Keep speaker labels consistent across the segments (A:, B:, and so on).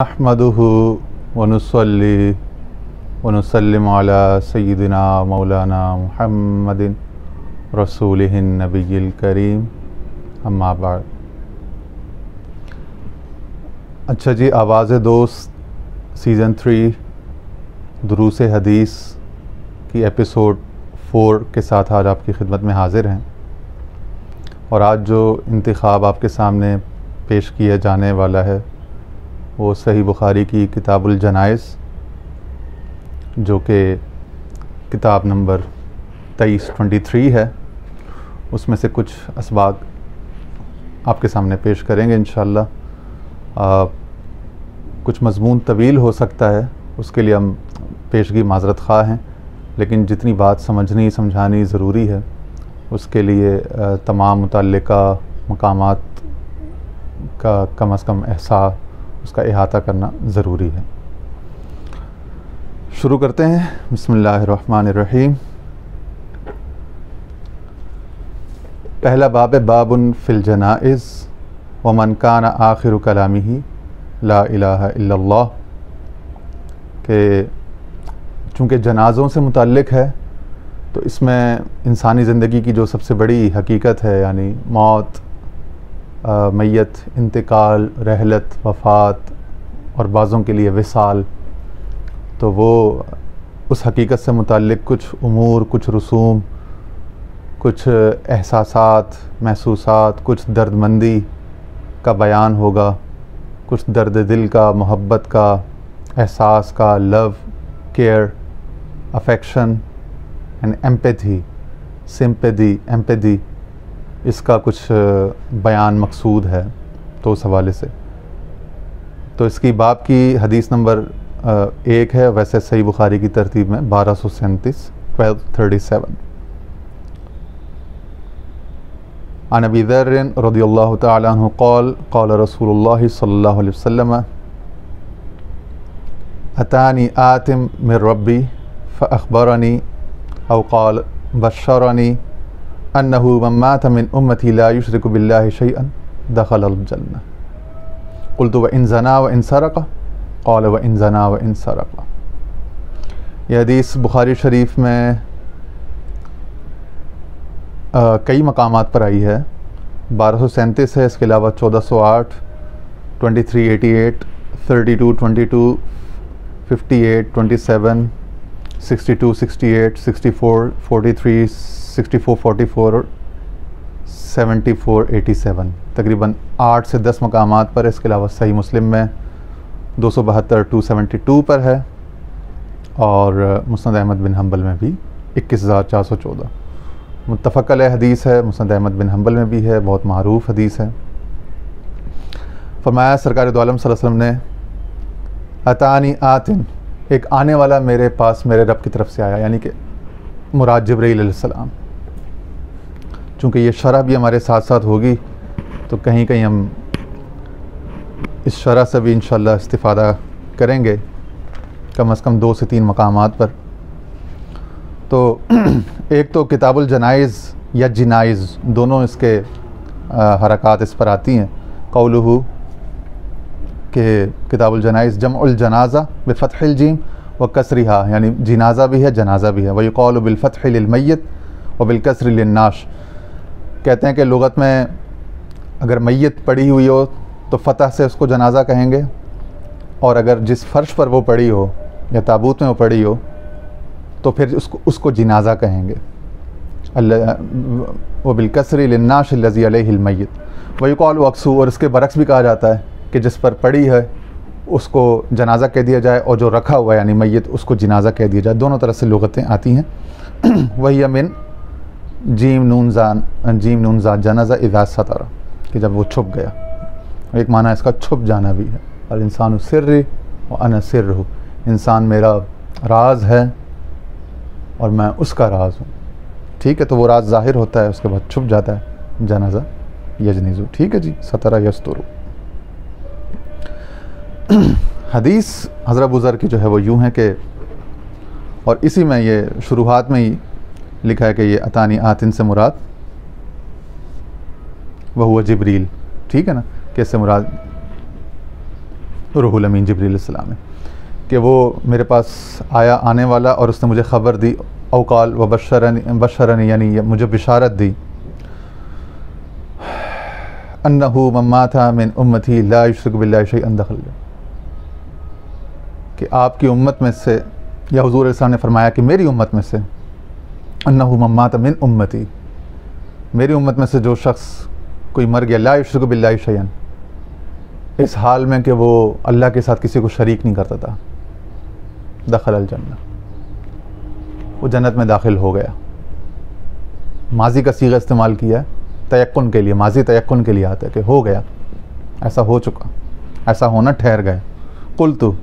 A: अहमदुहु व नुसल्ली व नुसल्लिमु अला सय्यिदिना मौलाना मुहम्मदिन रसूलिहिन नबिय्यिल करीम अम्मा बाद। अच्छा जी, आवाज़ दोस्त सीज़न 3 दुरूस हदीस की एपिसोड 4 के साथ आज आपकी खिदमत में हाज़िर हैं। और आज जो इंतखाब आपके सामने पेश किया जाने वाला है वो सही बुखारी की किताबुल जनाइज़, जो कि किताब नंबर 23 है, उसमें से कुछ असबाक आपके सामने पेश करेंगे इंशाअल्लाह। कुछ मज़मून तवील हो सकता है, उसके लिए हम पेशगी माज़रत ख़्वाह हैं, लेकिन जितनी बात समझानी ज़रूरी है उसके लिए तमाम मुतल्लिका मकामात का कम अज़ कम एहसास, उसका इहाता करना ज़रूरी है। शुरू करते हैं। बिस्मिल्लाहिर्रहमानिर्रहीम। पहला बाब बाबुन फ़िल जनाइज़ व मन कान आखिरु कलामिही ला इलाहा इल्लल्लाह, के चूँकि जनाज़ों से मुताल्लिक़ है तो इसमें इंसानी ज़िंदगी की जो सबसे बड़ी हकीकत है, यानी मौत, मैयत, इंतकाल, रहलत, वफ़ात और बाज़ों के लिए विसाल, तो वो उस हकीकत से मुताल्लिक़ कुछ उमूर, कुछ रसूम, कुछ एहसासात, महसूसात, कुछ दर्दमंदी का बयान होगा, कुछ दर्द दिल का, मोहब्बत का, एहसास का, love, care, affection and empathy, sympathy, इसका कुछ बयान मकसूद है। तो उस हवाले से तो इसकी बाब की हदीस नंबर 1 है, वैसे सही बुखारी की तरतीब में 1237 1237। अन अबी ज़र्र रज़ियल्लाहु तआला अन्हु क़ाल क़ाल रसूलुल्लाह सल्लल्लाहु अलैहि वसल्लम अतानी आतिम मिर रब्बी फ़अख़बरनी औ क़ाल बश्शरनी अन्नहु मन मात मिन उम्मती ला युशरिकु बिल्लाहि शैअन दख़लल जन्नह। क़ुल्तु व इन ज़ना व इन सरक़ क़ाल व इन ज़ना व इन सरक़। यह हदीस बुखारी शरीफ में कई मकामात पर आई है। 1237 है, इसके अलावा 1408, 2388, 3222, 58, 27, 62, 68, 64, 43, 64, 44 और 74, 87, तकरीबन 8 से 10 मकामात पर। इसके अलावा सही मुस्लिम में 272, 272 पर है, और मुस्नद अहमद बिन हम्बल में भी 21414 मुत्तफ़क़ अलैह हदीस है। मुस्नद अहमद बिन हम्बल में भी है, बहुत मारूफ़ हदीस है। फरमाया सरकार दो आलम सल्लल्लाहु अलैहि वसल्लम ने अतानी आतिन, एक आने वाला मेरे पास मेरे रब की तरफ से आया, यानी कि मुराद जिब्रील अलैहिस्सलाम। चूँकि ये शरह भी हमारे साथ साथ होगी तो कहीं कहीं हम इस शरह से भी इंशाअल्लाह इस्तिफ़ादा करेंगे, कम अज़ कम 2 से 3 मकामात पर। तो एक तो किताबुल जनाइज़ या जिनाइज़, दोनों इसके हरकात इस पर आती हैं। कौलुहु के किताबुल जनाइज़ जमउल जनाज़ा बिफ़त्हिल जीम व कसरिहा, यानी जनाज़ा भी है, जनाज़ा भी है। वही क़ौलु बिलफ़त्हि लिल मय्यत व बिलकसरि लिन नाश। कहते हैं कि लुग़त में अगर मैयत पड़ी हुई हो तो फ़तह से उसको जनाज़ा कहेंगे, और अगर जिस फ़र्श पर वो पड़ी हो या ताबूत में वो पड़ी हो तो फिर उसको जनाज़ा कहेंगे। व बिलकसरि लिन नाश अल्लज़ी अलैहिल मय्यत। वही क़ौलु अक्सू, और इसके बरक्स भी कहा जाता है कि जिस पर पड़ी है उसको जनाज़ा कह दिया जाए, और जो रखा हुआ है यानी मैयत उसको जनाज़ा कह दिया जाए। दोनों तरह से लुग़तें आती हैं। वही अमिन जीम नून ज़ा जनाज़ा इज़ा सतरा, कि जब वो छुप गया। एक माना इसका छुप जाना भी है। और इंसान सिर्री व अना सिर्रहु, इंसान मेरा राज है और मैं उसका राज हूँ। ठीक है, तो वो राज ज़ाहिर होता है, उसके बाद छुप जाता है। जनाज़ा यजनीज़ु, ठीक है जी, सतरा यस्तुरु। हदीस हज़रत अबू ज़र की जो है वो यूँ है कि, और इसी में ये शुरुआत में ही लिखा है कि ये अतानी आतिन से मुराद वह हुआ जिब्रील, ठीक है ना, कैसे मुराद रूहुल अमीन जिब्रील अलैहिस्सलाम है कि वो मेरे पास आया आने वाला और उसने मुझे ख़बर दी, औकाल व बशरनी यानी मुझे बिशारत दी, अन्नहु मम्मा था मिन उम्मती ला युश्रिकु बिल्लाहि शैअन दखल, कि आपकी उम्मत में से, या हुज़ूर इस्लाम ने फरमाया कि मेरी उम्मत में से, अन्नहु मम्मा था मिन उम्मती, मेरी उम्मत में से जो शख्स कोई मर गया, ला युश्रिकु बिल्लाहि शैअन, इस हाल में कि वो अल्लाह के साथ किसी को शरीक नहीं करता था, दखल अल जन्नह, वो जन्नत में दाखिल हो गया। माजी का सीगा इस्तेमाल किया है तयक्कुन के लिए, माजी तयक्कुन के लिए आता है कि हो गया, ऐसा हो चुका, ऐसा होना ठहर गए। कुल्तु,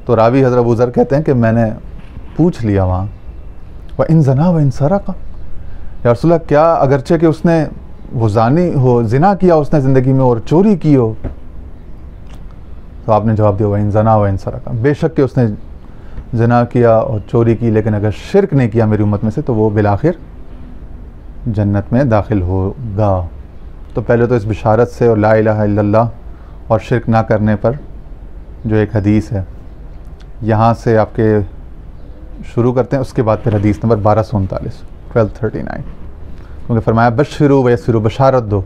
A: तो रावी हज़रत अबू ज़र कहते हैं कि मैंने पूछ लिया वहाँ, व इन जना व इन सरक़ा, या रसूल अल्लाह क्या अगरचे कि उसने वो जानी हो, जिना किया उसने ज़िंदगी में और चोरी की हो, तो आपने जवाब दिया व इन जना व इन सरक़ा, बेशक कि उसने जना किया और चोरी की, लेकिन अगर शिरक नहीं किया मेरी उम्मत में से तो वो बिलाखिर जन्नत में दाखिल होगा। तो पहले तो इस बिशारत से और ला इलाहा इल्लल्लाह और शिरक ना करने पर जो एक हदीस है यहाँ से आपके शुरू करते हैं, उसके बाद फिर हदीस नंबर 1239 1239, क्योंकि फरमाया बशरू वयसरू, बशारत दो,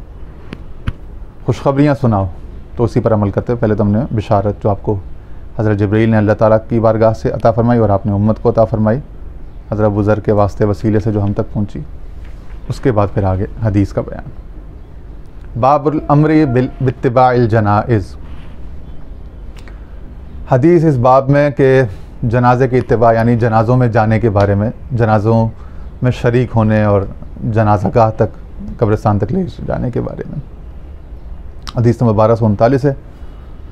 A: खुशखबरियाँ सुनाओ, तो उसी पर अमल करते हैं। पहले तो हमने बिशारत जो आपको हज़रत जिब्रील ने अल्लाह ताला की बारगाह से अता फ़रमाई और आपने उम्मत को अता फ़रमाई हज़रत अबू ज़र के वास्ते वसीले से जो हम तक पहुँची, उसके बाद फिर आगे हदीस का बयान। बाबुल अम्री बित्तिबाइल जनाइज़, हदीस इस बाब में कि जनाजे की इत्तिबा यानी जनाज़ों में जाने के बारे में, जनाज़ों में शरीक होने और जनाज़ागाह तक, कब्रिस्तान तक ले जाने के बारे में। हदीस नंबर 1239 है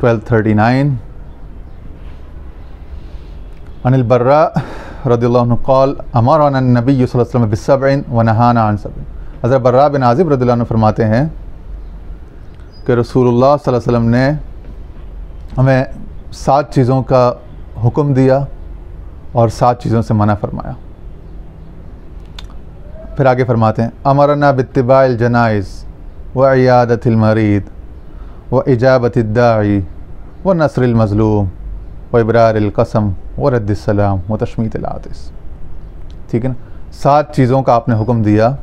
A: 1239। अनिल बर्रा रदियल्लाहु अन्हु क़ाल अमरना नबी सल्लल्लाहु अलैहि वसल्लम बिस्सबइन व नहाना अन सबइन। हज़रत बर्रा बिन आज़िब रदियल्लाहु अन्हु फरमाते हैं कि रसूलुल्लाह सल्लल्लाहु अलैहि वसल्लम ने हमें 7 चीज़ों का हुक्म दिया और 7 चीज़ों से मना फरमाया। फिर आगे फरमाते हैं अमरना बित्तिबाइल जनाइज़ व इयादतिल मरीद व इजाबतिद दाई व नस्रिल मज़लूम व इब्रारिल कसम व रद्दिस सलाम व तशमीतिल आतिस। ठीक है ना, 7 चीज़ों का आपने हुक्म दिया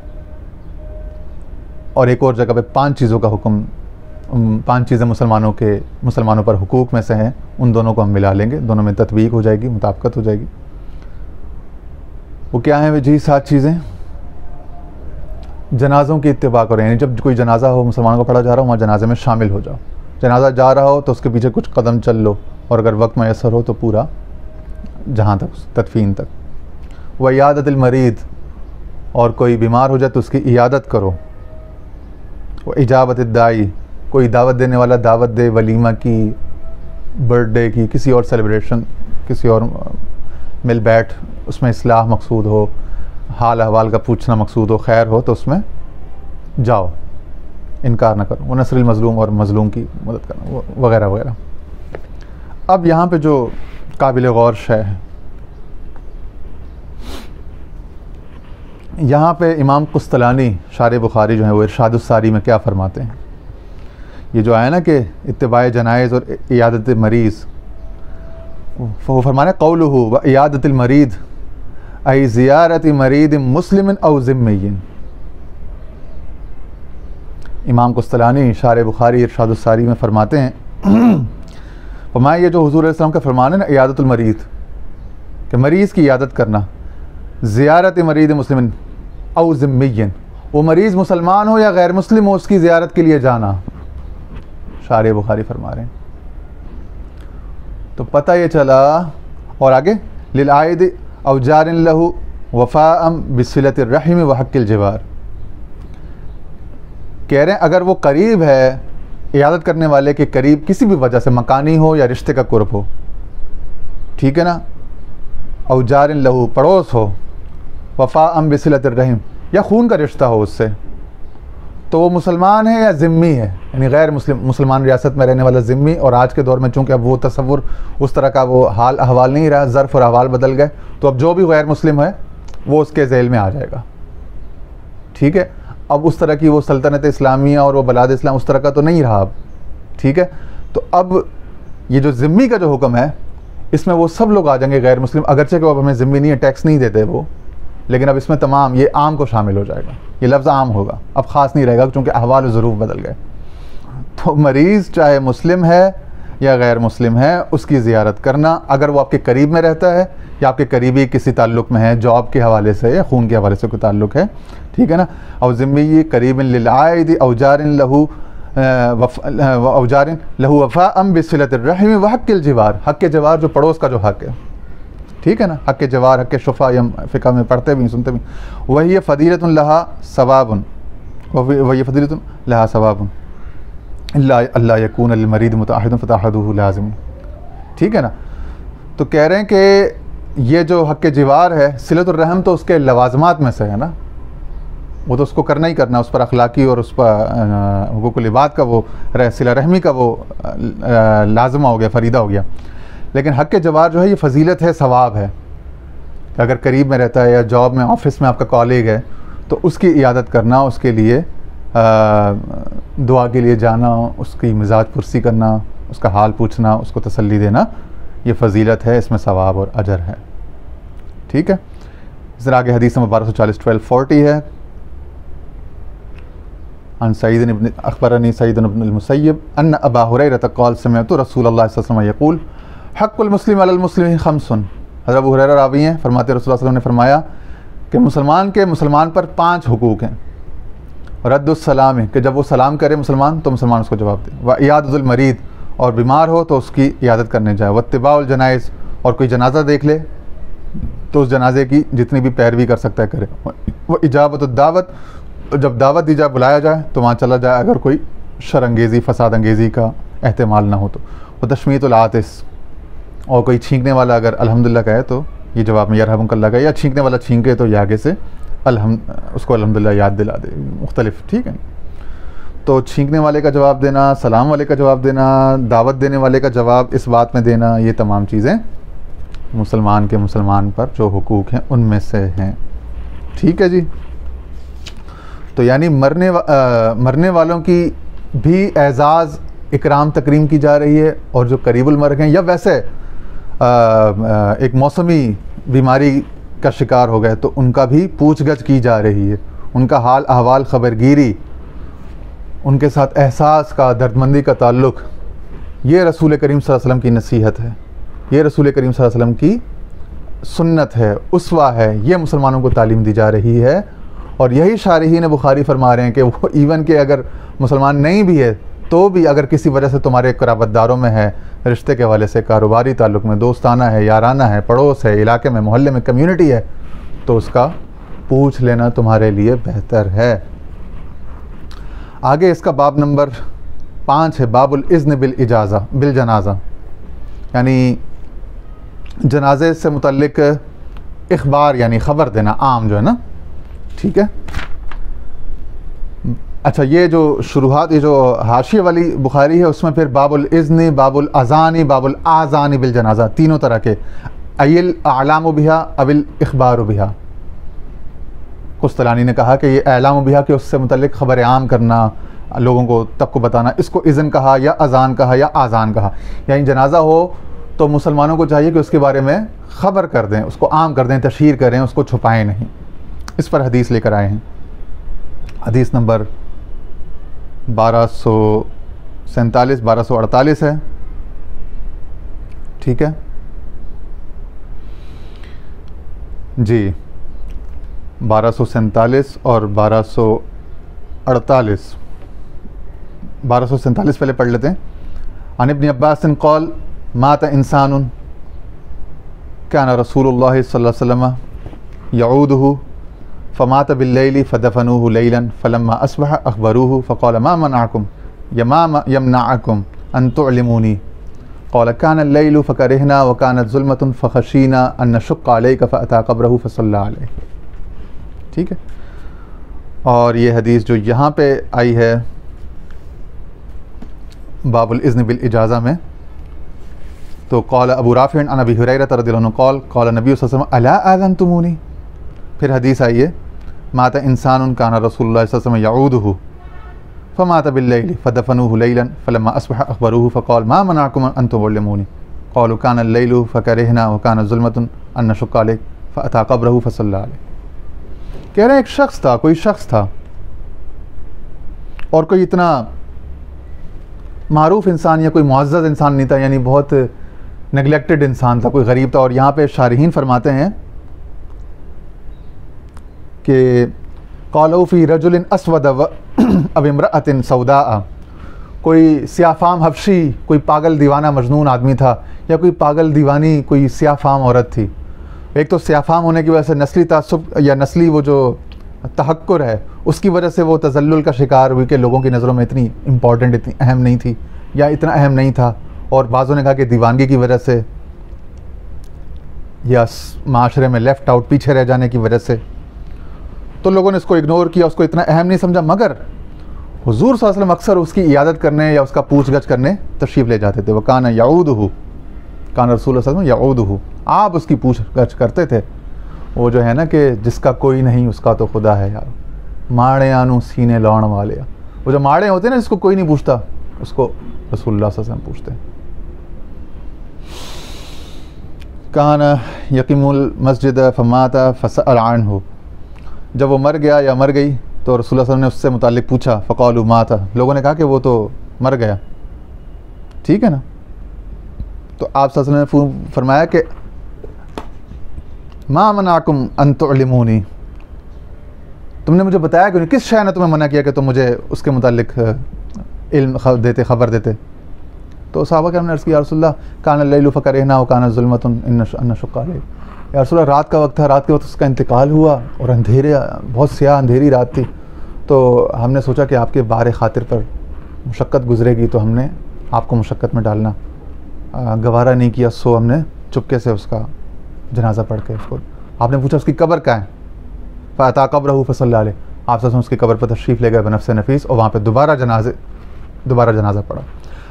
A: और एक और जगह पे 5 चीज़ों का हुक्म, 5 चीज़ें मुसलमानों पर हुकूक में से हैं, उन दोनों को हम मिला लेंगे, दोनों में तत्वीक हो जाएगी, मुताबिकत हो जाएगी। वो क्या है वे जी 7 चीज़ें? जनाज़ों की इत्तिबा करें, यानी जब कोई जनाजा हो, मुसलमानों को पढ़ा जा रहा हो, वहाँ जनाजे में शामिल हो जाओ। जनाजा जा रहा हो तो उसके पीछे कुछ कदम चल लो, और अगर वक्त मैसर हो तो पूरा जहाँ तक तदफीन तक। व इयादतिल मरीद, और कोई बीमार हो जाए तो उसकी इयादत करो। व इजाबतिद दाई, कोई दावत देने वाला दावत दे, वलीमा की, बर्थडे की, किसी और सेलिब्रेशन, किसी और मिल बैठ, उसमें इस्लाह मकसूद हो, हाल अहवाल का पूछना मकसूद हो, खैर हो, तो उसमें जाओ, इनकार ना करो। वो नस्रिल मज़लूम, और मज़लूम की मदद करना, वगैरह वगैरह। अब यहाँ पे जो काबिल गौर शय है, यहाँ पे इमाम कुस्तलानी शार बुखारी जो है वो इरशादुस सारी में क्या फ़रमाते हैं। ये जो आया ना कि इत्तिबाए जनाइज़ और इयादत मरीज़, वो फरमाना कौलुहु व इयादतिल मरीद आई ज़ियारति मरीद मुस्लिमिन औ ज़िम्मिय्यिन। इमाम कुस्तलानी शार बुखारी इरशादुस सारी में फ़रमाते हैं, फरमाया ये जो हुज़ूर अलैहिस्सलाम का फरमान है ना इयादतुल मरीद, कि मरीज़ की इयादत करना, ज़ियारत मरीद मुस्लिमिन औ ज़िम्मिय्यिन, वो मरीज़ मुसलमान हो या गैर मुस्लिम हो, उसकी ज़ियारत के लिए जाना, शार बुखारी फरमा रहे हैं। तो पता ये चला, और आगे लिल आयद औ जारिन लहू वफ़ाअम बिसिलतिर रहिम व हक़्क़िल जिवार, कह रहे हैं अगर वो करीब है, इयादत करने वाले के करीब किसी भी वजह से, मकानी हो या रिश्ते का कुर्ब हो, ठीक है ना, औ जारिन लहू, पड़ोस हो, वफ़ाअम बिसिलतिर रहिम, या खून का रिश्ता हो उससे, तो वो मुसलमान है या ज़िम्मी है, यानी गैर मुसलमान रियासत में रहने वाला ज़िम्मी। और आज के दौर में चूँकि अब वो तसव्वुर उस तरह का वो हाल अहवाल नहीं रहा, ज़र्फ़ और अहवाल बदल गए, तो अब जो भी गैर मुस्लिम है वो उसके ज़ेल में आ जाएगा। ठीक है, अब उस तरह की वो सल्तनत इस्लामिया और वो बलाद इस्लाम उस तरह का तो नहीं रहा अब। ठीक है, तो अब ये जो ज़िम्मी का जो हुक्म है इसमें वो सब लोग आ जाएंगे गैर मुस्लिम, अगरचे कि अब हमें ज़िम्मी नहीं है, टैक्स नहीं देते वो, लेकिन अब इसमें तमाम ये आम को शामिल हो जाएगा, ये लफ्ज़ आम होगा, अब ख़ास नहीं रहेगा क्योंकि अहवाल ज़रूर बदल गए। तो मरीज़ चाहे मुस्लिम है या गैर मुस्लिम है उसकी ज़ियारत करना, अगर वो आपके करीब में रहता है या आपके करीबी किसी ताल्लुक़ में है, जॉब के हवाले से या खून के हवाले से कोई ताल्लुक़ है, ठीक है ना। और ज़िम्मी करीब लिल-आइद औजारिन लहू औजारिन लहू वफ़ाअम बिसिलतिर रहम व हक़्क़िल जिवार, हक़ जवार जो पड़ोस का जो हक़ है, ठीक है ना, हक़ जवार हक़ शुफ़ा, हम फ़िक़्ह में पढ़ते भी सुनते भी। वही फ़दीलतुन लहा सवाबुन, वही फ़दीलतुन लहा सवाबुन अल्लाह यकून लिल मरीद मुताहिदुन फ़ताहदुहु लाज़िम, ठीक है ना। तो कह रहे हैं कि ये जो हक़ जिवार है, सिलतुर रहम तो उसके लवाज़मात में से है ना, वो तो उसको करना ही करना, उस पर अखलाकी और उस पर हुकूकुल इबाद का वो सिला रहमी का वो लाजमा हो गया, फ़रीदा हो गया। लेकिन हक़ जवार जो है ये फ़जीलत है, सवाब है। अगर करीब में रहता है या जॉब में ऑफ़िस में आपका कॉलीग है तो उसकी इयादत करना, उसके लिए दुआ के लिए जाना, उसकी मिजाज पुरसी करना, उसका हाल पूछना, उसको तसल्ली देना, ये फ़जीलत है, इसमें सवाब और अजर है, ठीक है। ज़रा आगे हदीस नंबर 1240 है। अन सईद इब्न अखबरनी सईद इब्न अल-मुसय्यब अन अबा हुरैरा क़ाल समिअतु रसूलुल्लाह सल्लल्लाहु अलैहि वसल्लम यक़ूल हक़्क़ुल मुस्लिम अलल मुस्लिम खम्सुन। हज़रत अबू हुरैरा रावी हैं, फरमाते रसूलुल्लाह सल्लल्लाहु अलैहि वसल्लम ने फरमाया कि मुसलमान के मुसलमान पर 5 हुकूक़ हैं। रद्दुस्सलाम है कि जब वो सलाम करे मुसलमान तो मुसलमान उसको जवाब दे, व इयादतुल मरीद और बीमार हो तो उसकी इयादत करने जाए, वत्तिबाउल जनाइज़ और कोई जनाजा देख ले तो उस जनाजे की जितनी भी पैरवी कर सकता है करे, वो इजाबतुद दावत, जब दावत दी जाए बुलाया जाए तो वहाँ चला जाए अगर कोई शरंगेज़ी फसाद अंगेज़ी का एहतमाल ना हो तो, वो तशमीतुल आतिस और कोई छींकने वाला अगर अल्हम्दुलिल्लाह कहे तो ये जवाब में यरहमुकल्लाह कहे, या छींकने वाला छींके तो ये आगे से उसको अल्हम्दुलिल्लाह याद दिला दे, मुख्तलिफ, ठीक है। तो छींकने वाले का जवाब देना, सलाम वाले का जवाब देना, दावत देने वाले का जवाब इस बात में देना, ये तमाम चीज़ें मुसलमान के मुसलमान पर जो हुकूक़ हैं उनमें से हैं, ठीक है जी। तो यानी मरने वालों की भी एज़ाज़ इकराम तकरीम की जा रही है, और जो करीबुल मर्ग हैं या वैसे एक मौसमी बीमारी का शिकार हो गए तो उनका भी पूछगछ की जा रही है, उनका हाल अहवाल खबरगिरी, उनके साथ एहसास का, दर्दमंदी का ताल्लुक़, ये रसूल करीम सल्लल्लाहु अलैहि वसल्लम की नसीहत है, ये रसूल करीम सल्लल्लाहु अलैहि वसल्लम की सुन्नत है, उस्वा है, ये मुसलमानों को तालीम दी जा रही है। और यही शारिहीन बुखारी फरमा रहे हैं कि वो इवन के अगर मुसलमान नहीं भी है तो भी अगर किसी वजह से तुम्हारे क़राबतदारों में है, रिश्ते के हवाले से, कारोबारी ताल्लुक़ में, दोस्ताना है, याराना है, पड़ोस है, इलाके में, मोहल्ले में, कम्यूनिटी है, तो उसका पूछ लेना तुम्हारे लिए बेहतर है। आगे इसका बाब नंबर 5 है, बाबुल इज़्न बिल इजाज़ा बिल जनाजा, यानी जनाजे से मुतल्लिक इख़बार यानी ख़बर देना, आम जो है ना, ठीक है। अच्छा, ये जो शुरुआत, ये जो हाशिया वाली बुखारी है उसमें फिर बाबुल इज़्न, बाबुल अज़ानी, बाबुल आज़ानी बिल जनाजा, तीनों तरह के, अयिल आलाम बिहा अविल इख़बार बिहा। कुस्तलानी ने कहा कि ये आलाम बिहा कि उससे मुतल्लिक ख़बर आम करना, लोगों को तब को बताना, इसको इज़्न कहा या अज़ान कहा या आज़ान कहा। यानी जनाजा हो तो मुसलमानों को चाहिए कि उसके बारे में ख़बर कर दें, उसको आम कर दें, तशहीर करें, उसको छुपाएं नहीं। इस पर हदीस लेकर आए हैं। हदीस नंबर 1247 1248 है, ठीक है जी। 1247 और 1248, 1247 पहले पढ़ लेते हैं। अन इब्न अब्बास क़ाल मात इंसानुन काना रसूलुल्लाह सल्लल्लाहु अलैहि वसल्लम यऊदुहु फ़मात बिल्लैली फ़दफ़नूहु लैलन फ़लम्मा अस्बह अख़बरूहु फ़क़ाल मा मनअकुम या मा यमनअकुम अन तुअल्लिमूनी क़ाल काना अल-लैलु फ़करिहना व कानत ज़ुल्मतुन फ़ख़शीना अन नशुक़्क़ अलैका फ़अता क़ब्रहु फ़सल्ला अलैहि, ठीक है। और ये हदीस जो यहाँ पे आई है बाबुल इज़्न बिल इजाज़ा में, तो क़ाल अबू राफ़िअ अन अबी हुरैरा रज़ियल्लाहु अन्हु क़ाल क़ाल नबी सल्लल्लाहु अलैहि वसल्लम अला आज़नतुमूनी। फिर हदीस आई है माता इंसान काना रसूलुल्लाह सल्लल्लाहु अलैहि वसल्लम यऊदुहु, फ़मात बिल्लैलि फ़दफ़नूहु लैलन फ़लम्मा अस्बह अख़बरूहु फ़क़ाल मा मनाअकुम अन तुअल्लिमूनी क़ालू काना अल-लैलु फ़करिहना व काना ज़ुल्मतुन अन नशुक्क अलैहि फ़अता क़ब्रहु फ़सल्ला अलैहि। कह रहे हैं एक शख्स था, कोई शख्स था और कोई इतना मारूफ इंसान या कोई मुअज़्ज़ज़ इंसान नहीं था, यानी बहुत नेगलेक्टेड इंसान था, कोई गरीब था। और यहाँ पे शारहीन फरमाते हैं कि क़ालू फ़ी रजुलिन अस्वद अब इम्रअतिन सौदा, कोई सियाफ़ाम हबशी, कोई पागल दीवाना मजनून आदमी था या कोई पागल दीवानी कोई सियाफ़ाम औरत थी। एक तो सियाफ़ाम होने की वजह से नस्ली तासुब या नस्ली वो जो तहक्कुर है उसकी वजह से वो तज़ल्लुल का शिकार हुई कि लोगों की नज़रों में इतनी इम्पॉर्टेंट, इतनी अहम नहीं थी या इतना अहम नहीं था। और बाज़ों ने कहा कि दीवानगी की वजह से या माशरे में लेफ़्ट आउट, पीछे रह जाने की वजह से तो लोगों ने इसको इग्नोर किया, उसको इतना अहम नहीं समझा। मगर हुज़ूर सल्लल्लाहु अलैहि वसल्लम अक्सर उसकी इयादत करने या उसका पूछ-गछ करने तशरीफ़ ले जाते थे। वह काना यऊदुहु, काना रसूल सल्लल्लाहु अलैहि वसल्लम यऊदुहु, आप उसकी पूछ-गछ करते थे। वो जो है ना कि जिसका कोई नहीं उसका तो खुदा है यार, माड़े आनू सीने लौण वाले, वो जो माड़े होते हैं ना जिसको कोई नहीं पूछता, उसको रसूलुल्लाह सल्लल्लाहु अलैहि वसल्लम पूछते हैं। काना यकीमुल मस्जिद फमाता फसअल अन्हु, जब वो मर गया या मर गई तो रसूलुल्लाह सल्लल्लाहु अलैहि वसल्लम ने उससे मुताल्लिक पूछा। फ़क़ालू माता, लोगों ने कहा कि वो तो मर गया, ठीक है ना। तो आप सल्लल्लाहु अलैहि वसल्लम ने फरमाया कि मा मनाकुम अन तुअल्लिमूनी, तुमने मुझे बताया क्यों नहीं, किस शय ने तुम्हें मना किया कि तुम मुझे उसके मुताल्लिक इल्म देते, ख़बर देते। तो सहाबा किराम ने अर्ज़ किया या रसूलल्लाह काना लैलु फ़करिहना व काना ज़ुल्मतुन अन नशुक्क अलैहि, या रसूलल्लाह रात का वक्त था, रात के वक्त उसका इंतकाल हुआ और अंधेरे, बहुत स्याह अंधेरी रात थी, तो हमने सोचा कि आपके बारे ख़ातिर पर मुशक्क़त गुज़रेगी तो हमने आपको मुशक्क़त में डालना गवारा नहीं किया, सो हमने चुपके से उसका जनाजा पढ़ के उसको, आपने पूछा उसकी कब्र कहाँ है, फ़अता क़ब्रहु फ़सल्ला अलैहि, आप सब उसकी कब्र पर तशरीफ़ ले गए बनफ़्स नफ़ीस और वहाँ पर दोबारा जनाजा पढ़ा।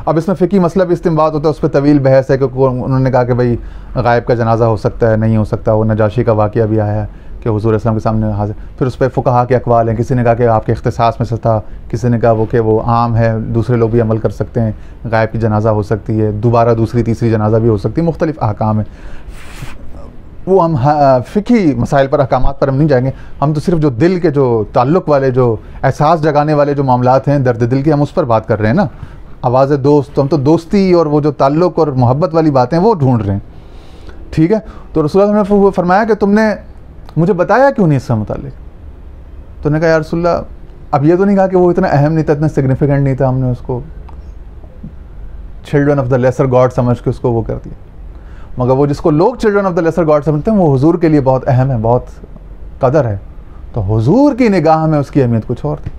A: अब इसमें फ़िकी मसला भी इस्तिंबात होता है, उस पर तवील बहस है कि उन्होंने कहा कि भाई गायब का जनाजा हो सकता है, नहीं हो सकता। वो नजाशी का वाक़या भी आया है कि हुज़ूर इस्लाम के सामने हाज़िर, फिर उस पर फ़ुक़हा के अक़वाल हैं, किसी ने कहा कि आपके इख्तिसास में से था, किसी ने कहा वो कि वो आम है, दूसरे लोग भी अमल कर सकते हैं, गायब की जनाजा हो सकती है, दोबारा दूसरी तीसरी जनाजा भी हो सकती है, मुख्तलिफ़ अहकाम है। वो हम फ़िकी मसाइल पर, अहकामात पर हम नहीं जाएंगे, हम तो सिर्फ जो दिल के, जो ताल्लुक़ वाले, जो एहसास जगाने वाले जो मामलात हैं दर्द दिल के, हम उस पर बात कर रहे हैं ना। आवाज़ दोस्त, तो हम तो दोस्ती और वो जो ताल्लुक़ और मोहब्बत वाली बातें वो ढूंढ रहे हैं, ठीक है। तो रसूलुल्लाह ने फरमाया कि तुमने मुझे बताया क्यों नहीं इससे मुताल्लिक़। तो उन्होंने कहा या रसूलल्लाह, अब ये तो नहीं कहा कि वो इतना अहम नहीं था, इतना सिग्निफिकेंट नहीं था, हमने उसको children of the lesser god समझ के उसको वो कर दिया। मगर वो जिसको लोग children of the lesser god समझते हैं वो हुजूर के लिए बहुत अहम है, बहुत कदर है। तो हुजूर की निगाह में उसकी अहमियत कुछ और थी।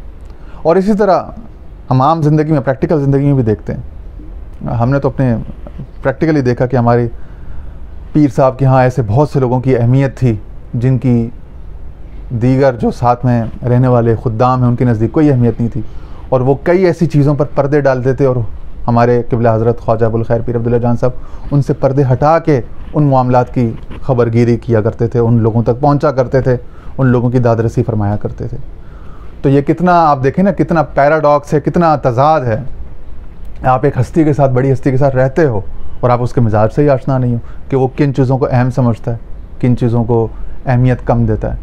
A: और इसी तरह हम आम ज़िंदगी में, प्रैक्टिकल ज़िंदगी में भी देखते हैं। हमने तो अपने प्रैक्टिकली देखा कि हमारे पीर साहब के यहाँ ऐसे बहुत से लोगों की अहमियत थी जिनकी दीगर जो साथ में रहने वाले खुद्दाम हैं उनके नज़दीक कोई अहमियत नहीं थी। और वो कई ऐसी चीज़ों पर पर्दे डालते थे और हमारे क़िबला हज़रत ख्वाजा अबुल खैर पीर अब्दुल्ला जान साहब उनसे पर्दे हटा के उन मामलात की खबरगिरी किया करते थे, उन लोगों तक पहुँचा करते थे, उन लोगों की दादरसी फरमाया करते थे। तो ये कितना, आप देखें ना, कितना पैराडॉक्स है, कितना तज़ाद है। आप एक हस्ती के साथ, बड़ी हस्ती के साथ रहते हो और आप उसके मिजाज से ही आशना नहीं हो कि वो किन चीज़ों को अहम समझता है, किन चीज़ों को अहमियत कम देता है।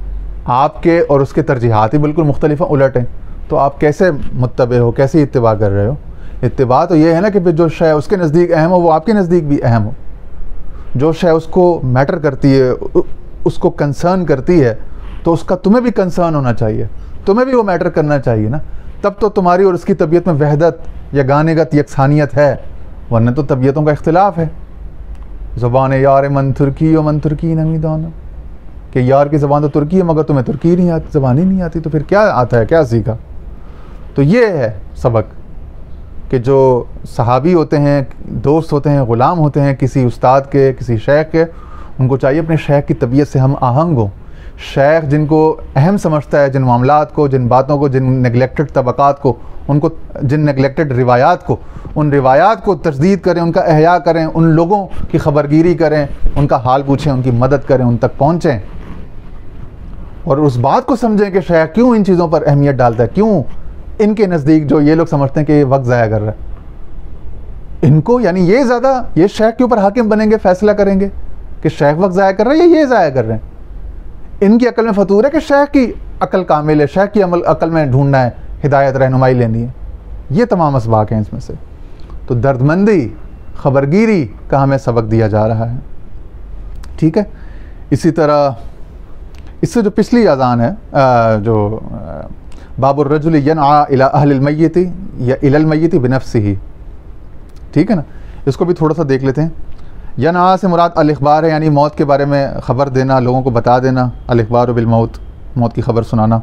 A: आपके और उसके तरजीहात ही बिल्कुल मुख्तलिफ उलट हैं, तो आप कैसे मुत्तबे हो, कैसे इत्तिबा कर रहे हो। इत्तिबा तो ये है ना कि जो शय उसके नज़दीक अहम हो वो आपके नज़दीक भी अहम हो। जो शय उसको मैटर करती है, उसको कंसर्न करती है, तो उसका तुम्हें भी कंसर्न होना चाहिए, तुम्हें भी वो मैटर करना चाहिए ना। तब तो तुम्हारी और उसकी तबीयत में वहदत या गानेगत यकसानियत है, वरना तो तबीयतों का इख्तिलाफ है। ज़ुबान यार मन तुर्की और मन तुर्की नमी दाना, कि यार की ज़बान तो तुर्की है मगर तुम्हें तुर्की नहीं आती, ज़बान ही नहीं आती, तो फिर क्या आता है, क्या सीखा। तो ये है सबक कि जो सहाबी होते हैं, दोस्त होते हैं, ग़ुलाम होते हैं किसी उस्ताद के, किसी शेख के, उनको चाहिए अपने शेख की तबीयत से हम आहंग हों। शेख जिनको अहम समझता है, जिन मामलात को, जिन बातों को, जिन नेगलेक्टेड तबक़ात को, उनको, जिन नेगलेक्टेड रिवायात को, उन रिवायात को तजदीद करें, उनका एहया करें, उन लोगों की खबरगिरी करें, उनका हाल पूछें, उनकी मदद करें, उन तक पहुँचें और उस बात को समझें कि शेख क्यों इन चीज़ों पर अहमियत डालता है, क्यों इनके नज़दीक जो ये लोग समझते हैं कि ये वक्त ज़ाया कर रहा है, इनको यानी ये ज़्यादा ये शेख के ऊपर हाकिम बनेंगे, फैसला करेंगे कि शेख वक्त ज़ाया कर रहा है या ये ज़ाया कर रहे हैं। इनकी अकल में फतूर है कि शेख की अकल कामिल है, शेख की अकल में ढूंढना है, हिदायत रहनुमाई लेनी है। ये तमाम असबाक हैं इसमें से। तो दर्दमंदी, खबरगिरी का हमें सबक दिया जा रहा है, ठीक है। इसी तरह इससे जो पिछली अज़ान है, जो बाबुर रजुल यनआ इला अहलिल मय्यति या इलल मय्यति बिनफ्सिही, ठीक है ना, इसको भी थोड़ा सा देख लेते हैं। यनआ से मुराद अल इख़बार है, यानी मौत के बारे में ख़बर देना, लोगों को बता देना। अल इख़बार बिल मौत, मौत की खबर सुनाना,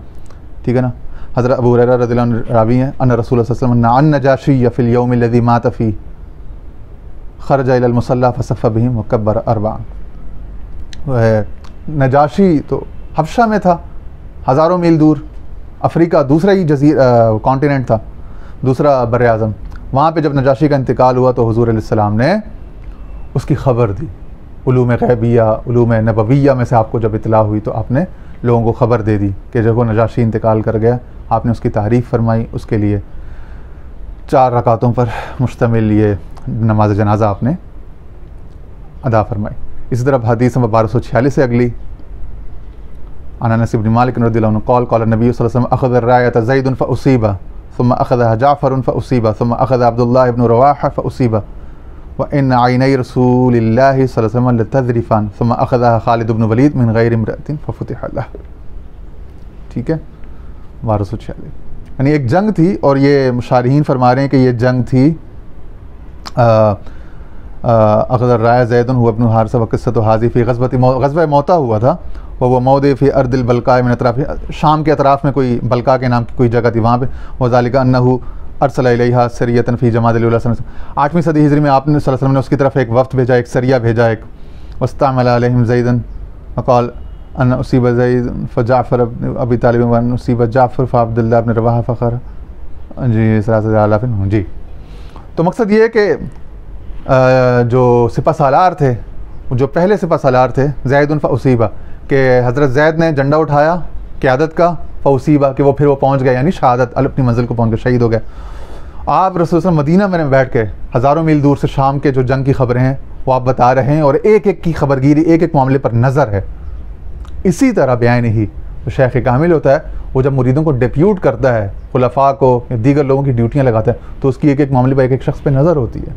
A: ठीक है ना। हज़रत अबू हुरैरा रज़ियल्लाहु अन्हु रावी हैं अन्न रसूल सल्लल्लाहु अलैहि वसल्लम अन नजाशी फ़िल यौम लज़ी मात फ़ी खरजा इलल मुसल्ला फ़सफ़ बिहिम व कब्बर अर्बआ। वह नजाशी तो हबशा में था, हज़ारों मील दूर, अफ्रीका दूसरा ही कॉन्टिनेंट था, दूसरा बर आज़म। वहाँ पे जब नजाशी का इंतकाल हुआ तो हुज़ूर अलैहिस्सलाम ने उसकी ख़बर दी। उलूम ग़ैबिया, उलूम नबविया में से आपको जब इतला हुई तो आपने लोगों को ख़बर दे दी कि जब वो नजाशी इंतकाल कर गया, आपने उसकी तारीफ़ फरमाई, उसके लिए 4 रकातों पर मुश्तमिल ये नमाज जनाजा आपने अदा फरमाई। इसी तरह हदीस नंबर 1246 से अगली, अनस इब्न मालिक रज़ियल्लाहु अन्हु क़ाल क़ाल नबी सल्लल्लाहु अलैहि वसल्लम अख़ज़ अर्रायत ज़ैद फ़उसीबा सुम्मा अख़ज़हा जाफ़र फ़उसीबा सुम्मा अख़ज़ अब्दुल्लाह इब्न रवाहा फ़उसीबा व इन आइनै रसूलिल्लाहि सल्लल्लाहु अलैहि वसल्लम लतज़रिफ़ान सुम्मा अख़ज़हा खालिद इब्न वलीद मिन ग़ैरि इम्रअतिन फ़फ़ुतिह लह, ठीक है। 1246 यानी एक जंग थी, और ये मुशारिहीन फरमा रहे हैं कि ये जंग थी अख़ज़ अर्रायत ज़ैदुन हुवा इब्न हारिसा व क़िस्सतु हाज़ी फ़ी ग़ज़वा मौता हुआ था। वह मौदे फ़ी अर्दिल बलका मिन अतराफ़, शाम के अतराफ़ में कोई बलका के नाम की कोई जगह थी वहाँ पे। व ज़ालिका अन्नहु अरसला इलैहा सरियतन फ़ी जमादिल उला 8वीं सदी हिजरी में आपने सल्लल्लाहु अलैहि वसल्लम ने उसकी तरफ एक वफ़्त भेजा, एक सरिया भेजा, एक वस्तअमला अलैहिम ज़ैदन वक़ाल अन उसीब ज़ैद फ़जाफ़र अबी तालिब व अन उसीब जाफ़र फ़अब्दुल्लाह इब्न रवाहा फ़ख़र जी सलाफ़िन जी। तो मकसद ये है कि जो सिपा सालार थे, जो पहले सिपा सालार थे, ज़ैदुन फ़उसीबा कि हज़रत ज़ैद ने झंडा उठाया क़यादत का, फ़उसीबा कि वो फिर वो पहुँच गए, यानी शहादत अपनी मंजिल को पहुँच गए, शहीद हो गए। आप रसूल सल्लल्लाहु अलैहि वसल्लम मदीना में बैठ के हज़ारों मील दूर से शाम के जो जंग की ख़बरें हैं वो आप बता रहे हैं, और एक एक की खबरगिरी, एक एक मामले पर नज़र है। इसी तरह बयान ही तो शेख कामिल होता है, वो जब मुरीदों को डिप्यूट करता है, खुलफा को या दीगर लोगों की ड्यूटियाँ लगाता है, तो उसकी एक एक मामले पर एक एक शख्स पर नज़र होती है।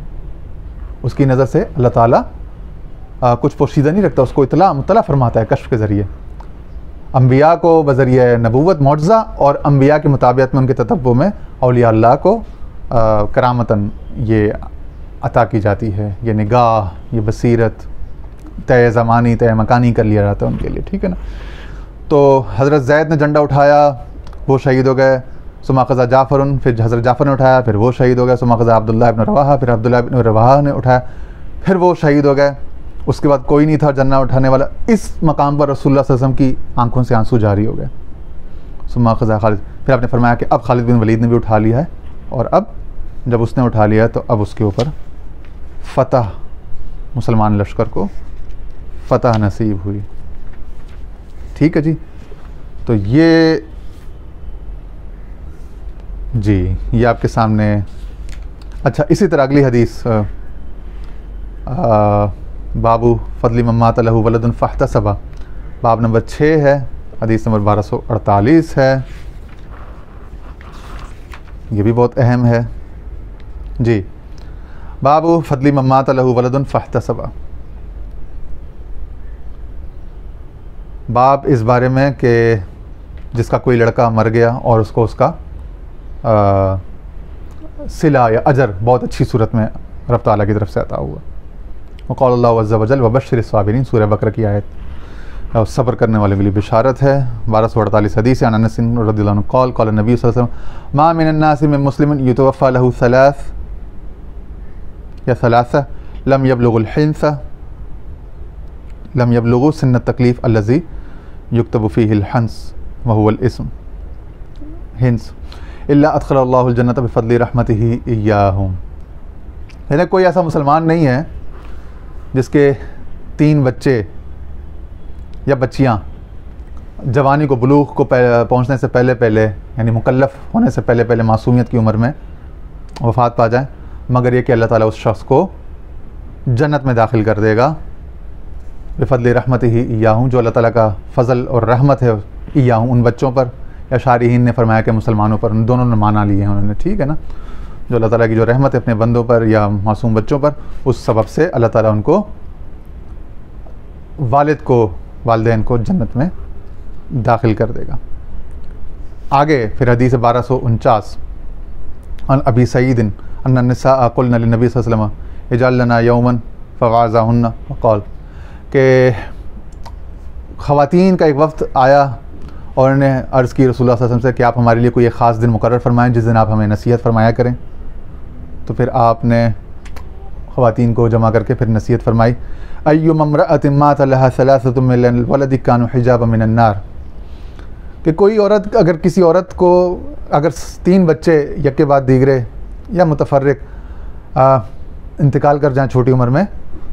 A: उसकी नज़र से अल्लाह ताला कुछ पोशीदा नहीं रखता, उसको मुतला फरमाता है कश्फ के ज़रिए। अम्बिया को बज़रिए नबूवत मुअज्ज़ा, और अम्बिया के मुताबियत में उनके ततब्बु में औलिया अल्लाह को करामतन ये अता की जाती है, ये निगाह, ये बसीरत तय ज़मानी तय मकानी कर लिया जाता है उनके लिए, ठीक है ना। तो हज़रत ज़ैद ने झंडा उठाया, वो शहीद हो गए। सुम्मा क़ज़ा जाफ़रुन, फिर हज़रत जाफ़र ने उठाया, फिर वो शहीद हो गए। सुम्मा क़ज़ा अब्दुल्लाह इब्न रवाहा, फिर अब्दुल्लाह इब्न रवाहा ने उठाया, फिर वो शहीद हो गए। उसके बाद कोई नहीं था झंडा उठाने वाला। इस मकाम पर रसूलुल्लाह सल्लल्लाहु अलैहि वसल्लम की आंखों से आंसू जारी हो गए। सुम्मा क़ज़ा खालिद, फिर आपने फरमाया कि अब खालिद बिन वलीद ने भी उठा लिया है, और अब जब उसने उठा लिया है तो अब उसके ऊपर फ़तह, मुसलमान लश्कर को फ़तह नसीब हुई, ठीक है जी। तो ये जी, ये आपके सामने। अच्छा, इसी तरह अगली हदीस बाबू फ़ज़ली मम्मात लहू वलदुन फ़हतसबा, बाब नंबर 6 है, हदीस नंबर 1248 है। ये भी बहुत अहम है जी। बाबू फ़ज़ली मम्मात लहू वलदुन फ़हतसबा, बाब इस बारे में कि जिसका कोई लड़का मर गया और उसको उसका सिला या अजर बहुत अच्छी सूरत में रब ताला की तरफ से अता हुआ। वक़ाल अल्लाहु अज़्ज़ा वजल वबश्शिर साबिरीन, सूरह बकरा की आयत, और सब्र करने वाले के लिए बिशारत है। 1248 हदीस है। अनस रज़ियल्लाहु अन्हु क़ाल क़ाल नबी सल्लल्लाहु अलैहि वसल्लम मा मिनन नासि मिन मुस्लिमिन युतवफ़्फ़ा लहू सलास या सलासा लम यबलुगुल हिंसा लम यबलुगु सिन्न तकलीफ़ अल्लज़ी युक्तबु फ़ीहिल हंस व हुवल इस्म हिंस इल्ला अदख़लहु जन्नत बिफ़ज़्लि रहमतिही इय्याहुम। यानी कोई ऐसा मुसलमान नहीं है जिसके 3 बच्चे या बच्चियाँ जवानी को बुलूग को पहुँचने से पहले पहले, यानी मुकल्लफ़ होने से पहले पहले मासूमियत की उम्र में वफ़ात पा जाए, मगर ये कि अल्लाह ताला उस शख्स को जन्नत में दाखिल कर देगा बिफ़ज़्ल रहमतिही इय्याहुम, जो अल्लाह ताला का फ़ज़ल और रहमत है इय्याहुम उन बच्चों पर, या शारिहीन ने फरमाया कि मुसलमानों पर, उन दोनों ने माना लिए हैं उन्होंने, ठीक है ना। जो अल्लाह ताला की जो रहमत है अपने बंदों पर या मासूम बच्चों पर, उस सबब से अल्लाह ताला उनको वालिदैन को जन्नत में दाखिल कर देगा। आगे फिर हदीस 1249 अन अबी सईद अन्न निसा क़ुल्ना लिन्नबी सल्लल्लाहु अलैहि वसल्लम इजअल लना यौमन फ़ग़ाज़ाहुन्ना वक़ाल, के ख़वातीन का एक वक्त आया और उन्हें अर्ज़ की रसूलुल्लाह सल्लल्लाहु अलैहि वसल्लम से कि आप हमारे लिए कोई एक ख़ास दिन मुकर्रर फरमाएं जिस दिन आप हमें नसीहत फरमाया करें। तो फिर आपने ख़वातीन को जमा करके फिर नसीहत फरमाई, अय्युम इम्रअतिन मात लहा सलासतुम मिनल वलद कानु हिजाबन मिनन नार, कि कोई औरत, अगर किसी औरत को अगर 3 बच्चे एक के बाद दीगरे या मुतफर्रिक इंतकाल कर जाएँ छोटी उम्र में,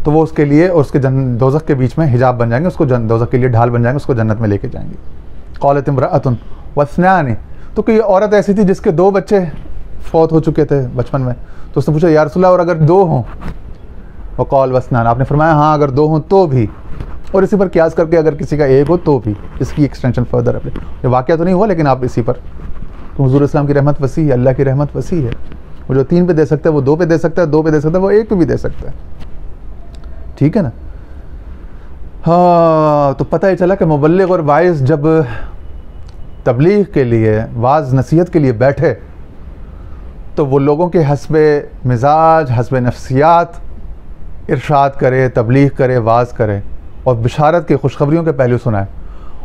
A: तो वो उसके लिए और उसके दोज़ख के बीच में हिजाब बन जाएंगे, उसको दोज़ख के लिए ढाल बन जाएंगे, उसको जन्नत में लेके जाएंगे। क़ालत इम्रअतुन वस्नान, तो कोई औरत ऐसी थी जिसके 2 बच्चे फौत हो चुके थे बचपन में, तो उसने पूछा या रसूलल्लाह और अगर 2 हों, वक़ाल वस्नान, आपने फरमाया हाँ अगर 2 हों तो भी, और इसी पर क़यास करके अगर किसी का 1 हो तो भी, इसकी एक्सटेंशन फर्दर है। ये वाक़या तो नहीं हुआ लेकिन आप इसी पर, तो हुज़ूर इस्लाम की रहमत वसी है, अल्लाह की रहमत वसी है, वो जो 3 पे दे सकता है वो 2 पे दे सकता है, 2 पे दे सकता है वो 1 पे भी दे सकता है, ठीक है ना। हाँ, तो पता ही चला कि मुबल्लिग और वाइज़ जब तबलीग के लिए, वाज़ नसीहत के लिए बैठे, तो वो लोगों के हस्बे मिजाज, हस्बे नफ्सियात इरशाद करे, तबलीग करे, वाज़ करे और बिशारत की खुशखबरियों के पहलू सुनाए।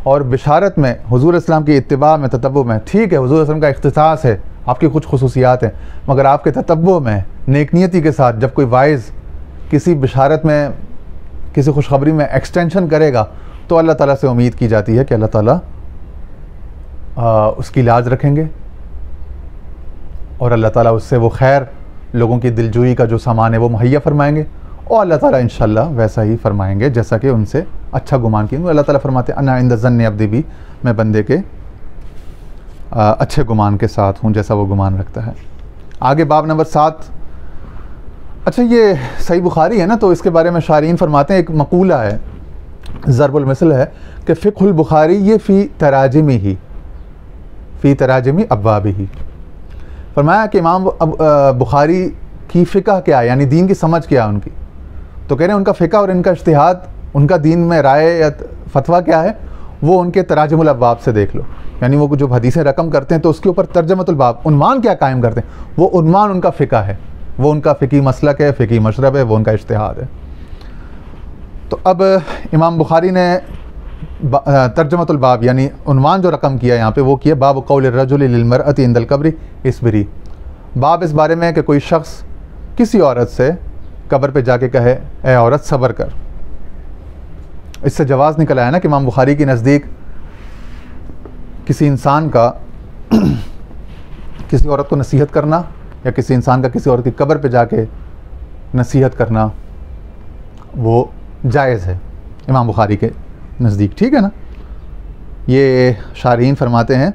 A: और बिशारत में हुज़ूर इस्लाम की इत्तिबा में, ततब्बु में, ठीक है हुज़ूर इस्लाम का इख्तिसास है, आपकी कुछ खुसूसियात हैं, मगर आपके ततब्बु में नेकनियती के साथ जब कोई वाइज़ किसी बिशारत में, किसी खुशखबरी में एक्सटेंशन करेगा, तो अल्लाह ताला से उम्मीद की जाती है कि अल्लाह ताला उसकी लाज रखेंगे और अल्लाह ताला उससे वो खैर, लोगों की दिलजोई का जो सामान है वो मुहैया फरमाएंगे, और अल्लाह ताला इंशाअल्लाह वैसा ही फरमाएंगे जैसा कि उनसे अच्छा गुमान किए। अल्लाह ताला फरमाते हैं अन्ना इंद ज़न्नि अब्दी भी, मैं बंदे के अच्छे गुमान के साथ हूँ जैसा वो गुमान रखता है। आगे बाब नंबर 7। अच्छा, ये सही बुखारी है ना, तो इसके बारे में शारीन फरमाते हैं, एक मकूला है, ज़रबुल मिसल है कि फ़िक़्हुल बुखारी ये फ़ी तराजिमी अब्वाबिही, फरमाया कि इमाम बुखारी की फ़िक़्ह क्या है, यानी दीन की समझ क्या है उनकी। तो कह रहे हैं उनका फ़िक़्ह और इनका इज्तिहाद, उनका दीन में राय या फतवा क्या है, वो उनके तराजिमुल अब्वाब से देख लो। यानी वो जो हदीसें रकम करते हैं तो उसके ऊपर तर्जमतुल बाब, उन्वान क्या कायम करते हैं, वो उन्वान उनका फ़िक़्ह है, वो उनका फ़िक़ी मसलक है, फ़िक़ी मशरब है, वो उनका इज्तिहाद है। तो अब इमाम बुखारी ने तर्जमतुल बाब यानी उन्वान जो रकम किया यहाँ पे, वो किया बाब क़ौल रजुल लिल मरअति इंदल क़ब्रि इस्बिरी, बाब इस बारे में कि कोई शख्स किसी औरत से कब्र पे जाके कहे ए औरत सब्र कर। इससे जवाज़ निकल आया ना कि इमाम बुखारी के नज़दीक किसी इंसान का किसी औरत को नसीहत करना या किसी इंसान का किसी औरत की कब्र पे जाके नसीहत करना वो जायज़ है इमाम बुखारी के नज़दीक, ठीक है ना। ये शारीन फरमाते हैं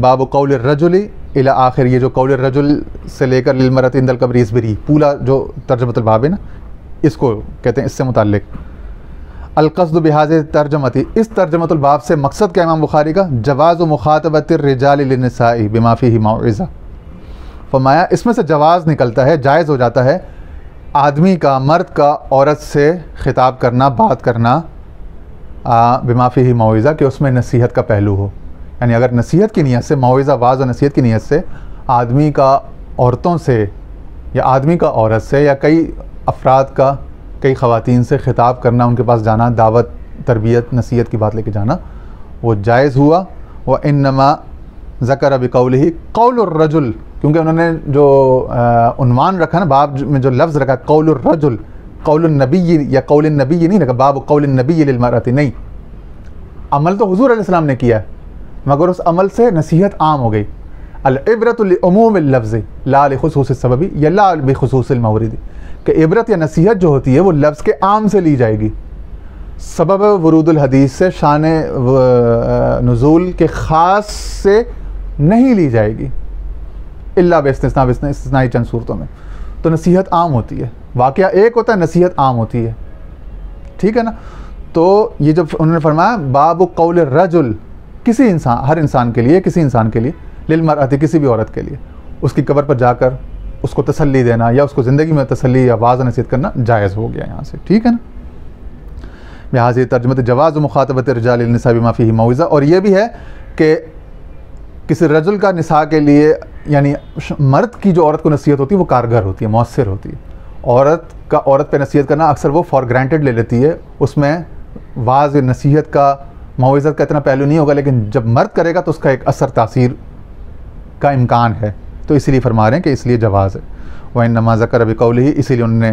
A: बाब क़ौल रजुल इला आखिर, ये जो कौल रजुल से लेकर लिल मरअति इंदल क़ब्रि इस्बिरी पूरा जो तर्जमतुल बाब है ना, इसको कहते हैं, इससे मुताल्लिक़ अल-क़स्द बिहाज़िही तर्जमती, इस तर्जमतुल बाब से मकसद क्या इमाम बुखारी का, जवाज़ मुख़ातबति रिजालि लिन्निसाई बिमा फ़ीही मौइज़ा, फरमाया इसमें से जवाज़ निकलता है, जायज़ हो जाता है आदमी का, मर्द का औरत से ख़िताब करना, बात करना बिमा फ़ीही मौइज़ा, कि उसमें नसीहत का पहलू हो। यानी अगर नसीहत की नीयत से, मौइज़ा वाज़ और नसीहत की नीयत से आदमी का औरतों से या आदमी का औरत से या कई अफराद का कई ख़वातीन से ख़िताब करना, उनके पास जाना, दावत, तरबियत, नसीहत की बात लेके जाना, वो जायज़ हुआ। व इन्नमा ज़कर बिक़ौलिही क़ौलुर रजुल, क्योंकि उन्होंने जो उन्वान रखा ना, बाब में जो लफ्ज़ रखा क़ौलुर रजुल, क़ौलुन नबी या क़ौलिन नबी नहीं रखा, बाब क़ौलिन नबी लिल मरअति, नहीं, अमल तो हुज़ूर अलैहि सलाम ने किया है, मगर उस अमल से नसीहत आम हो गई। अल इब्रतु लिउमूमिल लफ्ज़ ला लिख़ुसूसिस सबबी या ला बिख़ुसूसिल मौरिद, कि इब्रत या नसीहत जो होती है वो लफ्ज़ के आम से ली जाएगी, सबब वरूदुल हदीस से शान नुज़ूल के ख़ास से नहीं ली जाएगी इल्ला बेइस्तिस्ना चंद सूरतों में। तो नसीहत आम होती है, वाक़या एक होता है, नसीहत आम होती है, ठीक है ना। तो ये जब उन्होंने फरमाया बाबु कौल रजुल, किसी इंसान, हर इंसान के लिए, किसी इंसान के लिए, लिल मरअती, किसी भी औरत के लिए, उसकी कब्र पर जाकर उसको तसल्ली देना या उसको ज़िंदगी में तसल्ली या वाज़ नसीहत करना जायज़ हो गया यहाँ से, ठीक है ना। लिहाज़ तर्जुमत जवाज़ मुखातबत रिजाल निसा बिमा फ़ीही मौइज़ा। और ये भी है कि किसी रजुल का निसा के लिए, यानी मर्द की जो औरत को नसीहत होती है वो कारगर होती है, मौसर होती है। औरत पे नसीहत करना अक्सर वो फॉर ग्रांटेड ले लेती है, उसमें वाज़ नसीहत का, मौइज़त का इतना पहलू नहीं होगा, लेकिन जब मर्द करेगा तो उसका एक असर तासीर का इम्कान है। तो इसीलिए फरमा रहे हैं कि इसलिए जवाज़ है। वह नमाज ज़कर बिक़ौलिही, इसीलिए उन्होंने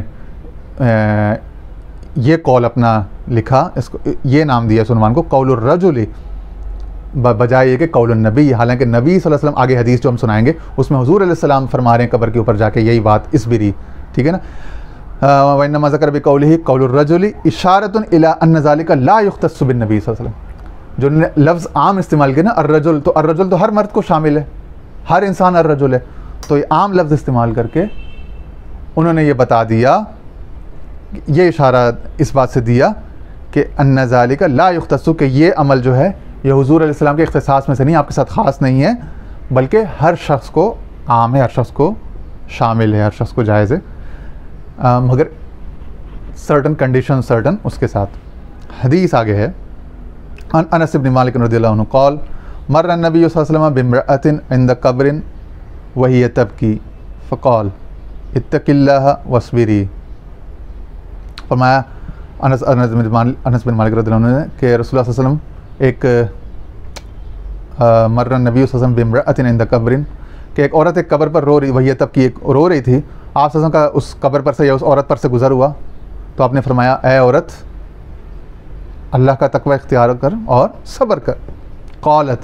A: ये कौल अपना लिखा, इसको ये नाम दिया इस उन्वान को कौलुर रजुली, बजाय ये कि कौलुन नबी। हालांकि नबी सल्लल्लाहु अलैहि वसल्लम आगे हदीस जो हम सुनाएंगे उसमें हुज़ूर अलैहिस्सलाम फरमा रहे हैं कब्र के ऊपर जाके यही बात इसबिरी, ठीक है ना। व इन्नमा ज़करा बिक़ौलिही कौलुर रजुली इशारतुन इला अन्न ज़ालिका ला युख्तस्सु बिन नबी सल्लल्लाहु अलैहि वसल्लम। जो लफ्ज़ आम इस्तेमाल किया ना, अर्रजुल, तो अर्रजुल तो हर मर्द को शामिल है, हर इंसान अर्रजुल है। तो ये आम लफ्ज़ इस्तेमाल करके उन्होंने ये बता दिया, ये इशारा इस बात से दिया कि अन्न ज़ालिका ला युख्तस्सु, कि ये अमल जो है ये हुज़ूर अलैहिस्सलाम के इख्तिसास में से नहीं, आपके साथ ख़ास नहीं है, बल्कि हर शख्स को आम है, हर शख्स को शामिल है, हर शख्स को जायज़ है, मगर सर्टन कंडीशन, सर्टन उसके साथ। हदीस आगे है, अनस इब्न मालिक रज़ियल्लाहु अन्हु क़ाल मर्र नबी सल्लल्लाहु अलैहि वसल्लम बिम्रअतिन इंद क़ब्रिन वहिय तबकी फ़क़ाल इत्तक़िल्लाह वस्बिरी। फरमाया अनस बिन मालिक रज़ियल्लाहु अन्हु ने कि रसूलुल्लाह सल्लल्लाहु अलैहि वसल्लम एक मर्र नबी सल्लल्लाहु अलैहि वसल्लम बिम्रअतिन इंद क़ब्रिन, कि एक औरत एक कब्र पर रो रही, वहिय तबकी, एक रो रही थी। आप सल्लल्लाहु अलैहि वसल्लम का उस कब्र पर से या उस औरत पर से गुज़र हुआ, तो आपने फरमाया ए औरत, अल्लाह का तक़वा इख्तियार कर और सब्र कर। क़ालत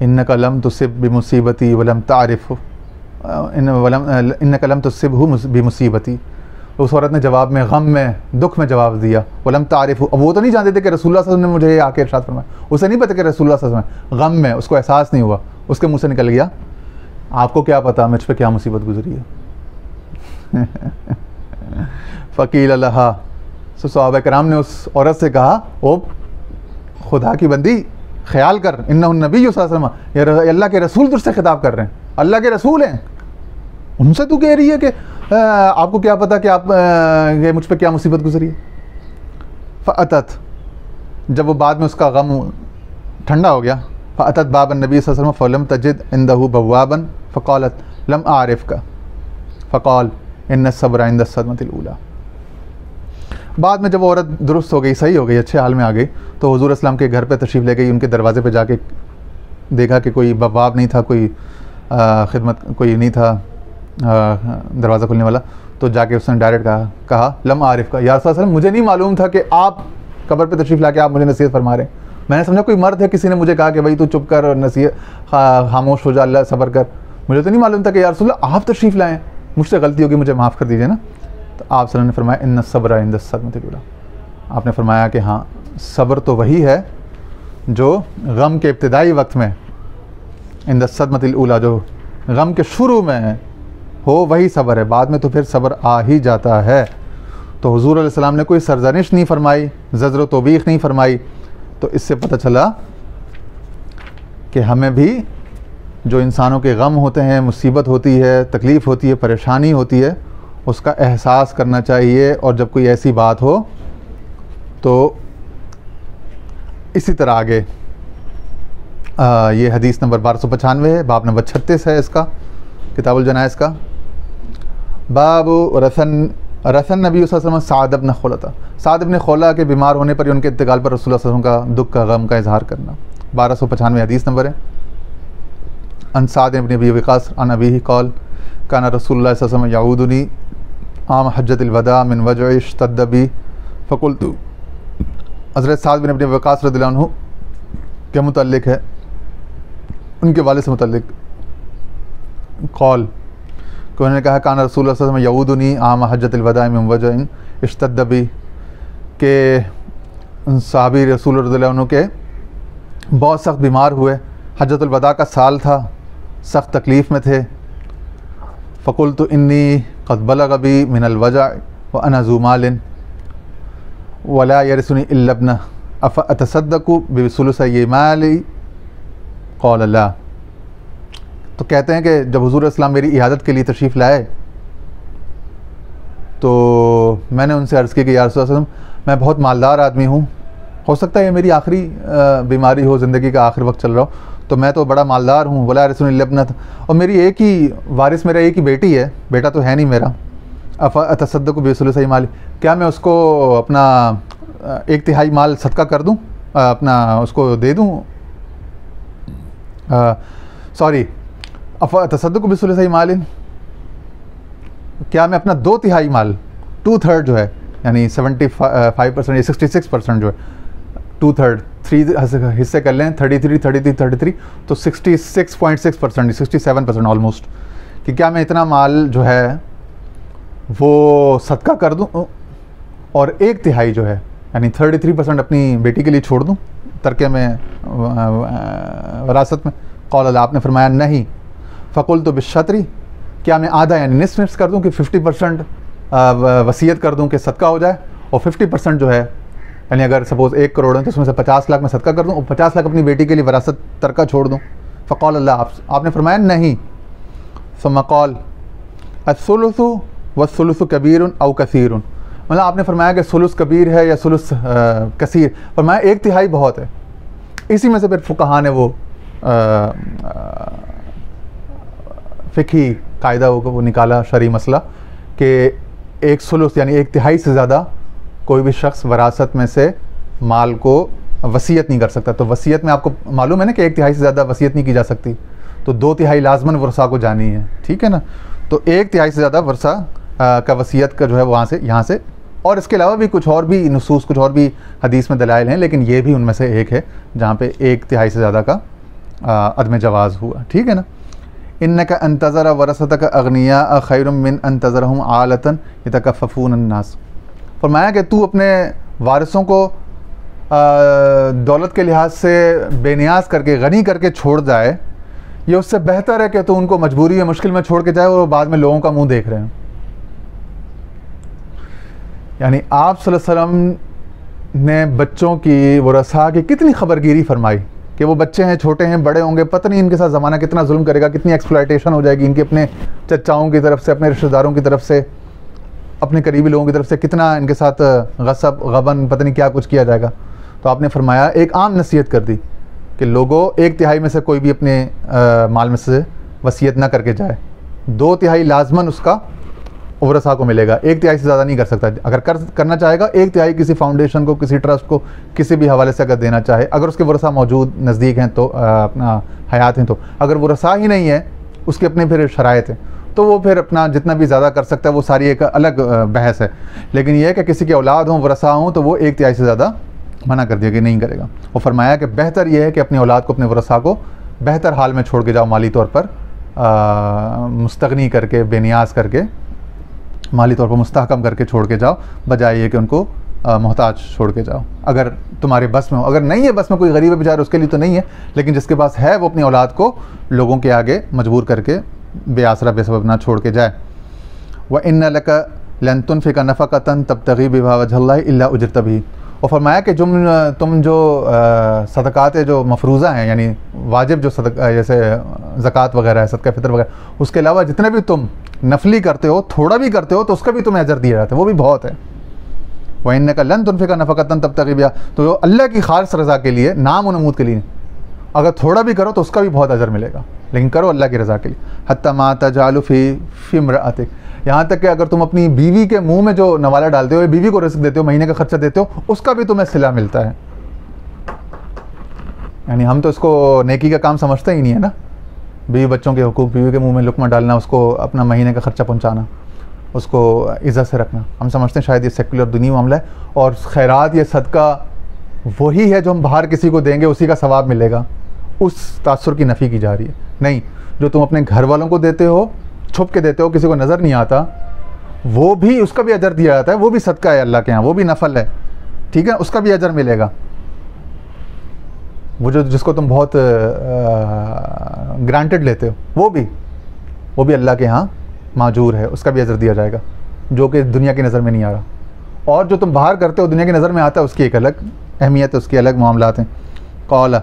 A: इन्नका लम तुसिब बिमुसीबती वलम तारिफ़ इन्नका लम तुसिबहु बिमुसीबती। उस औरत ने जवाब में गम में, दुख में जवाब दिया, वलम तारिफ़। अब वो तो नहीं जानते थे कि रसूलुल्लाह सल्लल्लाहु अलैहि वसल्लम ने मुझे आके इरशाद फरमाया, उसे नहीं पता कि रसूलुल्लाह सल्लल्लाहु अलैहि वसल्लम, गम में उसको एहसास नहीं हुआ, उसके मुँह से निकल गया, आपको क्या पता मुझ पर क्या मुसीबत गुजरी है। फ़कील लहा, सहाबा किराम ने उस औरत से कहा, ओ खुदा की बंदी, ख्याल कर, इन्नहु नबी सल्लल्लाहु अलैहि वसल्लम, ये अल्लाह के रसूल तुझसे खिताब कर रहे हैं, अल्लाह के रसूल हैं, उनसे तू कह रही है कि आपको क्या पता कि आप ये मुझ पर क्या मुसीबत गुजरी है। फ़अतत, जब वो बाद में उसका गम ठंडा हो गया, फ़अतत बाबन नबी सल्लल्लाहु अलैहि वसल्लम फ़लम तजिद इंदहु बव्वाबन फ़क़ालत लम आरिफ़का फ़क़ाल इन्न सब्र इंद सदमतिल ऊला। बाद में जब औरत दुरुस्त हो गई, सही हो गई, अच्छे हाल में आ गई, तो हुज़ूर इस्लाम के घर पे तशरीफ़ ले गई। उनके दरवाज़े पे जाके देखा कि कोई बवाब नहीं था, कोई खिदमत कोई नहीं था दरवाज़ा खुलने वाला। तो जाके उसने डायरेक्ट कहा लम आरिफ़ का, या रसूल अल्लाह, मुझे नहीं मालूम था कि आप कब्र पे तशरीफ़ ला के आप मुझे नसीहत फरमा रहे हैं। मैंने समझा कोई मर्द है, किसी ने मुझे कहा कि भाई तू चुप कर और नसीहत, खामोश हो जा, अल्लाह सब्र कर। मुझे तो नहीं मालूम था कि या रसूल अल्लाह आप तशरीफ़ लाएँ, मुझसे गलती होगी, मुझे माफ़ कर दीजिए ना। तो आप सल्लल्लाहु अलैहि वसल्लम ने फरमाया इन्न सब्र इंद सदमतिल ऊला। आपने फरमाया कि हाँ, सब्र तो वही है जो गम के इब्तिदाई वक्त में, इंद सदमतिल ऊला, जो गम के शुरू में हो वही सब्र है, बाद में तो फिर सब्र आ ही जाता है। तो हुज़ूर अलैहि सलाम ने कोई सरजनिश नहीं फरमाई, ज़ज्र तौबीख नहीं फरमाई। तो इससे पता चला कि हमें भी जो इंसानों के गम होते हैं, मुसीबत होती है, तकलीफ़ होती है, परेशानी होती है, उसका एहसास करना चाहिए। और जब कोई ऐसी बात हो तो इसी तरह आगे ये हदीस नंबर 1295 है, बाब नंबर 36 है इसका, किताबुल जनाइज़ का। बाबु रसन नबी सल्लल्लाहु अलैहि वसल्लम साद इब्न खुला, साद इब्न खुला के बीमार होने पर उनके इंतकाल पर रसूलुल्लाह सल्लल्लाहु अलैहि वसल्लम का दुख का गम का इजहार करना। 1295 हदीस नंबर है। अन साद इब्न अबी वक़ास अन अबीही क़ाल काना रसूलुल्लाह सल्लल्लाहु अलैहि वसल्लम यऊदुनी आम हज्जतिल वदा मिन वजइ इश्तद्द बी फ़क़ुल्तु। हज़रत साद बिन अबी वक़ास रज़ियल्लाहु अन्हु के मुतल्लिक़ है, उनके वालिद से मुतल्लिक़ क़ौल कि उन्होंने कहा काना रसूलुल्लाह सल्लल्लाहु अलैहि वसल्लम यऊदुनी आम हज्जतिल वदा मिन वजइ इश्तद्द बी, के सहाबी रसूल रज़ियल्लाहु अन्हु के बहुत सख्त बीमार हुए, हज्जतुल वदा का साल था, सख्त तकलीफ़ में थे। फ़क़ुल्तु इन्नी क़द बलग़ बी मिनल वजा व अना ज़ू मालिन वला यरिसुनी इल्ला इब्नह अफ़ा अतसद्दक़ु बिसुलुसी माली क़ाल ला। तो कहते हैं कि जब हुज़ूर इस्लाम मेरी इयादत के लिए तशरीफ़ लाए तो मैंने उनसे अर्ज़ की कि या रसूल अल्लाह, मैं बहुत मालदार आदमी हूँ, हो सकता है ये मेरी आखिरी बीमारी हो, ज़िंदगी का आखिरी वक्त चल रहा हो, तो मैं तो बड़ा मालदार हूँ। वला यरिसुनी इल्ला इब्नह, और मेरी एक ही वारिस मेरा एक ही बेटी है, बेटा तो है नहीं मेरा। अफ़ा अतसद्दक़ु बिसुलुसी माली, क्या मैं उसको अपना 1/3 माल सदका कर दूँ, अपना उसको दे दूँ, सॉरी अफ़ा अतसद्दक़ु बिसुलुसी मालिन, क्या मैं अपना 2/3 माल, 2/3 जो है यानी 75% या 66% जो है, 2/3 3 हिस्से कर लें, 33 तो 66.6% 67% ऑलमोस्ट, कि क्या मैं इतना माल जो है वो सदका कर दूं और 1/3 जो है यानी 33% अपनी बेटी के लिए छोड़ दूं तरके में, वरासत में। क़ाल ला, आपने फरमाया नहीं। फ़क़ुल्तु बिश्शत्री, क्या मैं आधा यानी निस्फ़ कर दूं कि 50% वसीयत कर दूं कि सदका हो जाए, और 50% जो है यानी अगर सपोज़ 1 करोड़ है तो उसमें से 50 लाख मैं सदका कर दूं और 50 लाख अपनी बेटी के लिए वरासत तरका छोड़ दूं। फ़क़ाल ला, आपने फरमाया नहीं। सुम्मा क़ाल अस्सुलुसु वस्सुलुसु कबीरुन औ कसीरुन, मतलब आपने फरमाया कि सुलुस कबीर है या सुलुस कसीर, फरमाया 1/3 बहुत है। इसी में से फिर फुक़हा ने वो फ़िक़ही कायदा वो निकाला, शरई मसला, कि 1 सुलुस यानी 1/3 से ज़्यादा कोई भी शख्स वरासत में से माल को वसीयत नहीं कर सकता। तो वसीयत में आपको मालूम है ना कि 1/3 से ज़्यादा वसीयत नहीं की जा सकती, तो 2/3 लाजमन वर्सा को जानी है, ठीक है ना। तो 1/3 से ज़्यादा वर्सा का वसीयत का जो है वहाँ से यहाँ से, और इसके अलावा भी कुछ और भी नुसूस, कुछ और भी हदीस में दलाइल हैं, लेकिन ये भी उनमें से एक है जहाँ पे 1/3 से ज़्यादा का अदम जवाज़ हुआ, ठीक है ना। इन्नका अंतज़रा वरसतका अगनिया खैरुम मिन अंतज़रहुम आलतन यतकफ़फ़ून अन्नास, फरमाया कि तू अपने वारिसों को दौलत के लिहाज से बेनियाज करके, गनी करके छोड़ जाए, ये उससे बेहतर है कि तू उनको मजबूरी या मुश्किल में छोड़ के जाए और बाद में लोगों का मुंह देख रहे हैं। यानी आप सल्लल्लाहु अलैहि वसल्लम ने बच्चों की वरसा की कितनी खबरगिरी फरमाई कि वो बच्चे हैं, छोटे हैं, बड़े होंगे, पता नहीं इनके साथ ज़माना कितना जुल्म करेगा, कितनी एक्सप्लॉयटेशन हो जाएगी इनके, अपने चचाओं की तरफ से, अपने रिश्तेदारों की तरफ से, अपने करीबी लोगों की तरफ से कितना इनके साथ गसब गबन पता नहीं क्या कुछ किया जाएगा। तो आपने फरमाया, एक आम नसीहत कर दी कि लोगों 1/3 में से कोई भी अपने माल में से वसीयत ना करके जाए, 2/3 लाजमन उसका वरसा को मिलेगा, 1/3 से ज़्यादा नहीं कर सकता। अगर करना चाहेगा 1/3 किसी फाउंडेशन को, किसी ट्रस्ट को, किसी भी हवाले से अगर देना चाहे, अगर उसके वरसा मौजूद नज़दीक हैं तो अपना हयात हैं, तो अगर वरसा ही नहीं है, उसके अपने फिर शराइत हैं, तो वो फिर अपना जितना भी ज़्यादा कर सकता है, वो सारी एक अलग बहस है। लेकिन यह है कि किसी के औलाद हों, वरसा हों, तो वो 1/3 से ज़्यादा मना कर दिया कि नहीं करेगा। और फरमाया कि बेहतर यह है कि अपनी औलाद को, अपने वरसा को बेहतर हाल में छोड़ के जाओ, माली तौर पर मुस्तगनी करके, बेनियाज करके, माली तौर पर मुस्तहकम करके छोड़ के जाओ, बजाय ये कि उनको मोहताज छोड़ के जाओ। अगर तुम्हारे बस में हो, अगर नहीं है बस में, कोई गरीब है बेचारा, उसके लिए तो नहीं है, लेकिन जिसके पास है वो अपनी औलाद को लोगों के आगे मजबूर करके बेआसरा बेसबब ना छोड़ के जाए। व इन्न लका लन तुनफिका नफ़क़तन तब्तग़ी बिहा वजहल्लाहि इल्ला उजरत बिही, और फरमाया कि तुम जो सदक़ात जो मफरूज़ा हैं, यानी वाजिब जो सदका जैसे ज़कात वगैरह है, सदका फ़ितर वगैरह, उसके अलावा जितने भी तुम नफली करते हो, थोड़ा भी करते हो, तो उसका भी तुम्हें अजर दिया जाता है, वो भी बहुत है। व इन्नका लन तुनफिका नफ़क़तन तब्तग़ी बिहा, तो अल्लाह की खास रज़ा के लिए, नाम व नमूद के लिए, अगर थोड़ा भी करो तो उसका भी बहुत अजर मिलेगा, लेकिन करो अल्लाह की रज़ा के लिए। हत्ता मा तजालु फ़ी इम्रअतिक, यहाँ तक कि अगर तुम अपनी बीवी के मुंह में जो नवाला डालते हो, बीवी को रिस्क देते हो, महीने का खर्चा देते हो, उसका भी तुम्हें सिला मिलता है। यानी हम तो इसको नेकी का काम समझते ही नहीं है ना, बीवी बच्चों के हुकूक, बीवी के मुंह में लुकमा डालना, उसको अपना महीने का खर्चा पहुँचाना, उसको इज़्ज़त से रखना, हम समझते हैं शायद ये सेकुलर दुनिया मामला है, और खैरात ये सदका वही है जो हम बाहर किसी को देंगे उसी का सवाब मिलेगा, उस तासुर की नफ़ी की जा रही है। नहीं, जो तुम अपने घर वालों को देते हो, छुप के देते हो, किसी को नज़र नहीं आता, वो भी, उसका भी अजर दिया जाता है, वो भी सदका है अल्लाह के यहाँ, वो भी नफल है, ठीक है, उसका भी अजर मिलेगा। वो जो जिसको तुम बहुत ग्रांटेड लेते हो वो भी अल्लाह के यहाँ माजूर है, उसका भी अजर दिया जाएगा, जो कि दुनिया की नज़र में नहीं आ रहा। और जो तुम बाहर करते हो दुनिया की नज़र में आता है, उसकी एक अलग अहमियत है, उसके अलग मामलात हैं। क़ाला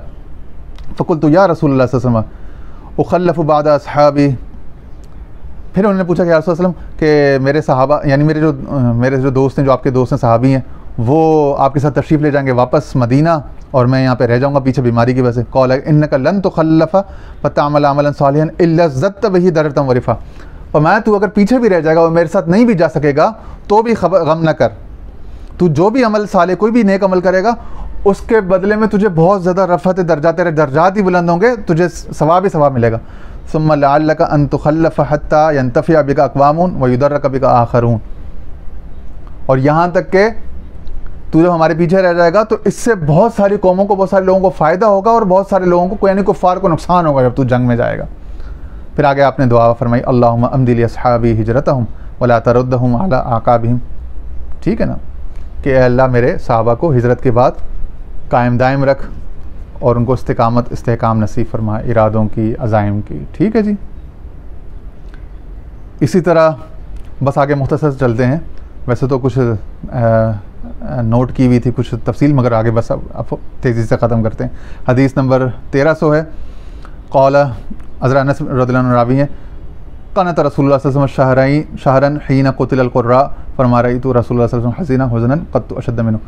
A: फ़क़ुल्तु या रसूलल्लाह सल्लल्लाहु अलैहि वसल्लम उख़ल्लफ़ु बअद अस्हाबी, फिर उन्होंने पूछा कि या रसूल सल्लम कि मेरे सहाबा यानी मेरे जो दोस्त हैं, जो आपके दोस्त हैं, सहाबी हैं, वो आपके साथ तशरीफ़ ले जाएंगे वापस मदीना और मैं यहाँ पे रह जाऊँगा पीछे बीमारी की वजह से। क़ाला इन्नका लन तुख़ल्लफ़ फ़तअमल अमलन सालिहन इल्ला ज़दत बिही दरजतन व रिफ़ा, और मैं तू अगर पीछे भी रह जाएगा और मेरे साथ नहीं भी जा सकेगा तो भी गम न कर, तू जो भी अमल साले कोई भी नेक अमल करेगा उसके बदले में तुझे बहुत ज़्यादा रफ़त दर्जा, तेरे दर्जात ही बुलंद होंगे, तुझे सवाब ही सवाब मिलेगा। सुम्मा लअल्लका अन तुख़ल्लफ़ हत्ता यंतफ़िअ बिका अक़वामुन व युदर्रक बिका आख़रून, और यहाँ तक के तू जब हमारे पीछे रह जाएगा तो इससे बहुत सारी कौमों को, बहुत सारे लोगों को फ़ायदा होगा और बहुत सारे लोगों को यानी कुफ़ार को नुकसान होगा जब तू जंग में जाएगा। फिर आगे आपने दुआ फरमाई अल्लाहुम्मा अम्दि लि अस्हाबी हिजरतहुम वला तरुद्दहुम अला आक़ाबिहिम, ठीक है ना, कि अल्लाह मेरे सहाबा को हिजरत के बाद कायम दायम रख और उनको इस्तेकाम नसीब फरमा इरादों की, अज़ाइम की। ठीक है जी। इसी तरह बस आगे मुख्तसर चलते हैं, वैसे तो कुछ नोट की हुई थी कुछ तफसील, मगर आगे बस अब तेज़ी से ख़त्म करते हैं। हदीस नंबर 1300 है। क़ाला हज़रत अनस रज़ियल्लाहु अन्हु रावी हैं, कानत रसूलुल्लाह सल्लल्लाहु अलैहि वसल्लम शहरन हीना क़ुतिल क़ुर्रा फरमा रही तो रसूलुल्लाह सल्लल्लाहु अलैहि वसल्लम हज़ीना हुज़नन क़त्तु अशद्द मिन्हु।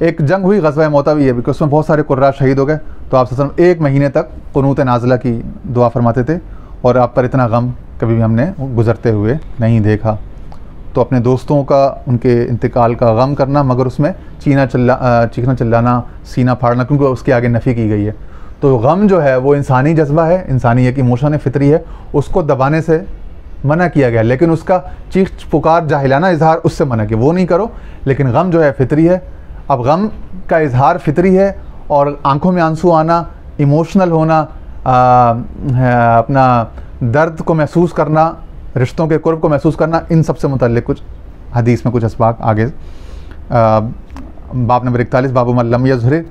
A: एक जंग हुई ग़ज़वा मौता भी है, बिकॉज उसमें बहुत सारे कुर्रा शहीद हो गए, तो आप सल्लल्लाहु अलैहि वसल्लम एक महीने तक क़ुनूत नाज़िला की दुआ फरमाते थे और आप पर इतना गम कभी भी हमने गुज़रते हुए नहीं देखा। तो अपने दोस्तों का, उनके इंतकाल का गम करना, मगर उसमें चीखना चिल्लाना, सीना फाड़ना, क्योंकि उसके आगे नफ़ी की गई है। तो गम जो है वो इंसानी जज्बा है, इंसानी एक इमोशन है, फितरी है, उसको दबाने से मना किया गया, लेकिन उसका चीख पुकार जाहिलाना इजहार उससे मना किया, वो नहीं करो। लेकिन गम जो है फितरी है। अब गम का इजहार फितरी है और आंखों में आंसू आना, इमोशनल होना, अपना दर्द को महसूस करना, रिश्तों के कुर्ब को महसूस करना, इन सब से मुतल्लिक़ कुछ हदीस में कुछ असबाक आगे बाब नंबर 41 बाबु मल्लम युज़हिर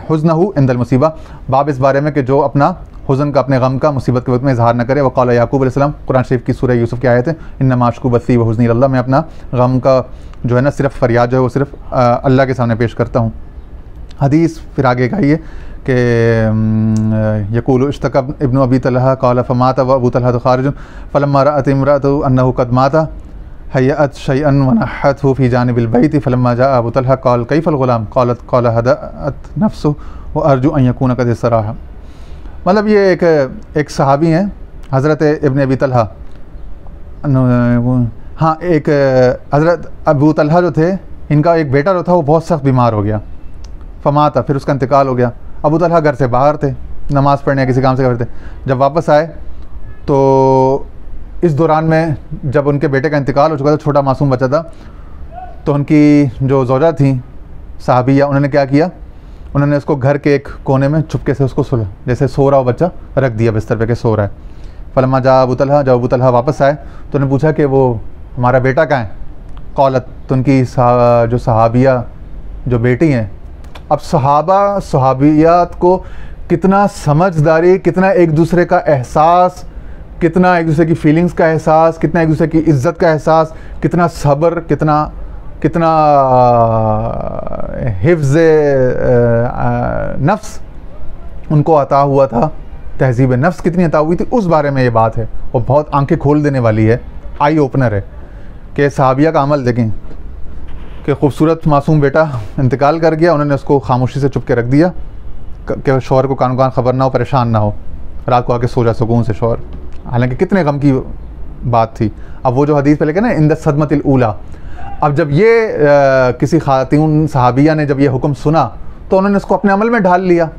A: हुज़्नहु इंदल मुसीबा, बाब इस बारे में कि जो अपना हुज़न का, अपने गम का मुसीबत के वक्त में इजहार न करे। वक़ाल याकूब अलैहिस्सलाम, कुरान शरीफ की सूरह यूसुफ की आयत है, इन्नमा अश्कू बसी व हुज़्नी इलल्लाह, मैं अपना गम का जो है ना सिर्फ़ फरियाद जो है वो सिर्फ़ अल्लाह के सामने पेश करता हूँ। हदीस फिर आगे कही है कि यक़ूलु इश्तका इब्नु अबी तलहा क़ाल फ़माता व अबू तलहा ख़ारिजुन फ़लम्मा रअत इम्रअतु अन्नहु क़द माता हय्यअत शयअन व नहतहु फ़ी जानिबिल बैति फ़लम्मा जाअ अबू तलहा क़ाल कैफ़ल ग़ुलाम क़ालत क़ाल हदअत नफ़्सुहु व अर्जु अन यकून क़द इस्तराहा। मतलब ये एक सहाबी हैं हज़रत इब्न अबी तलहा, हाँ, एक हज़रत अबू तलहा जो थे, इनका एक बेटा जो था वो बहुत सख्त बीमार हो गया, फ़माता, फिर उसका इंतकाल हो गया। अबू तलहा घर से बाहर थे, नमाज़ पढ़ने किसी काम से घर थे। जब वापस आए तो इस दौरान में जब उनके बेटे का इंतकाल हो चुका था, छोटा मासूम बच्चा था, तो उनकी जो ज़ौजा थी साहबिया, उन्होंने क्या किया, उन्होंने उसको घर के एक कोने में चुपके से उसको जैसे सो रहा हो बच्चा, रख दिया बिस्तर पे के सो रहा है। फलमा जा अबू तलहा, जब अबू तलहा वापस आए तो उन्होंने पूछा कि वो हमारा बेटा कहाँ है। कौलत, तो उनकी जो सहाबिया जो बेटी हैं, अब सहाबियात को कितना समझदारी, कितना एक दूसरे का एहसास, कितना एक दूसरे की फीलिंग्स का एहसास, कितना एक दूसरे की इज़्ज़त का एहसास, कितना सब्र, कितना हिफ्ज़ नफ्स उनको अता हुआ था, तहज़ीब नफ्स कितनी अता हुई थी, उस बारे में ये बात है। और बहुत आंखें खोल देने वाली है, आई ओपनर है कि सहाबिया का अमल देखें कि खूबसूरत मासूम बेटा इंतकाल कर गया, उन्होंने उसको खामोशी से चुप के रख दिया कि शौहर को कान खबर ना हो, परेशान ना हो, रात को आके सो जा सुकून से शौहर। हालांकि कितने गम की बात थी। अब वो जो हदीस पे लेके ना इंद सदमतिल ऊला, अब जब ये किसी खातून सहाबिया ने जब ये हुक्म सुना तो उन्होंने इसको अपने अमल में ढाल लिया,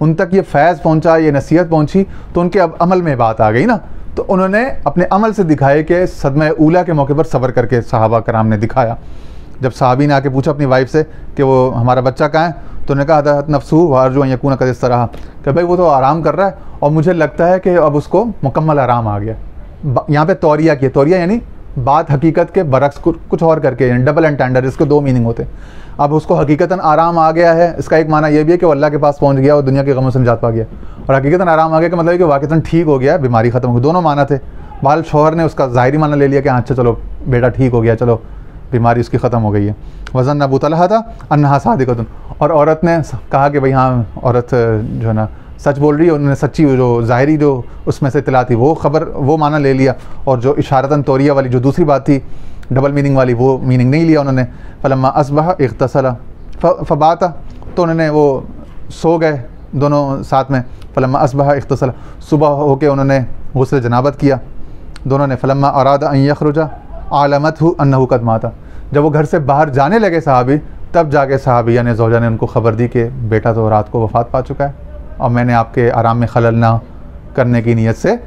A: उन तक ये फैज़ पहुंचा, ये नसीहत पहुंची, तो उनके अब अमल में बात आ गई ना, तो उन्होंने अपने अमल से दिखाए कि सदमा ऊला के मौके पर सब्र करके सहाबा कराम ने दिखाया। जब सहाबी ने आके पूछा अपनी वाइफ से कि वो हमारा बच्चा कहाँ है, तो उन्होंने कहा हदअत नफ्सुहु व अर्जु अन यकून क़द इस्तराहा, कि भाई वो तो आराम कर रहा है और मुझे लगता है कि अब उसको मुकम्मल आराम आ गया। यहाँ पे तौरिया की, तौरिया यानी बात हकीकत के बरक्स कुछ और करके, यानी डबल एंटेंडर, इसके दो मीनिंग होते हैं। अब उसको हकीकतन आराम आ गया है, इसका एक माना यह भी है कि वो अल्लाह के पास पहुंच गया और दुनिया के गमों से निजात पा गया, और हकीकतन आराम आ गया का मतलब है कि वाक़तन ठीक हो गया, बीमारी ख़त्म हो गई। दोनों माना थे। बाल शौहर ने उसका ज़ाहिरी माना ले लिया कि अच्छा चलो बेटा ठीक हो गया, चलो बीमारी उसकी ख़त्म हो गई है। वज़न अबू तलहा था अन्नहा सादिक़तुन, और औरत ने कहा कि भाई हाँ औरत जो है ना सच बोल रही है, उन्होंने सच्ची जो ज़ाहिरी जो उसमें से इत्तला थी वो ख़बर वो माना ले लिया, और जो इशारतन तौरिया वाली जो दूसरी बात थी डबल मीनिंग वाली वो मीनिंग नहीं लिया उन्होंने। फलम्मा अस्बह इग़्तसला फ़बाता, तो उन्होंने वो सो गए दोनों साथ में। फलम्मा अस्बह इग़्तसला, सुबह होके उन्होंने गुस्ल जनाबत किया दोनों ने। फलम्मा अरादा अन यख़रुजा आलमतहु अन्नहु क़द माता, जब वो घर से बाहर जाने लगे सहाबी, तब जाके सहाबिया ने ज़ौजा ने उनको ख़बर दी कि बेटा तो रात को वफ़ात पा चुका है, और मैंने आपके आराम में खलल ना करने की नीयत से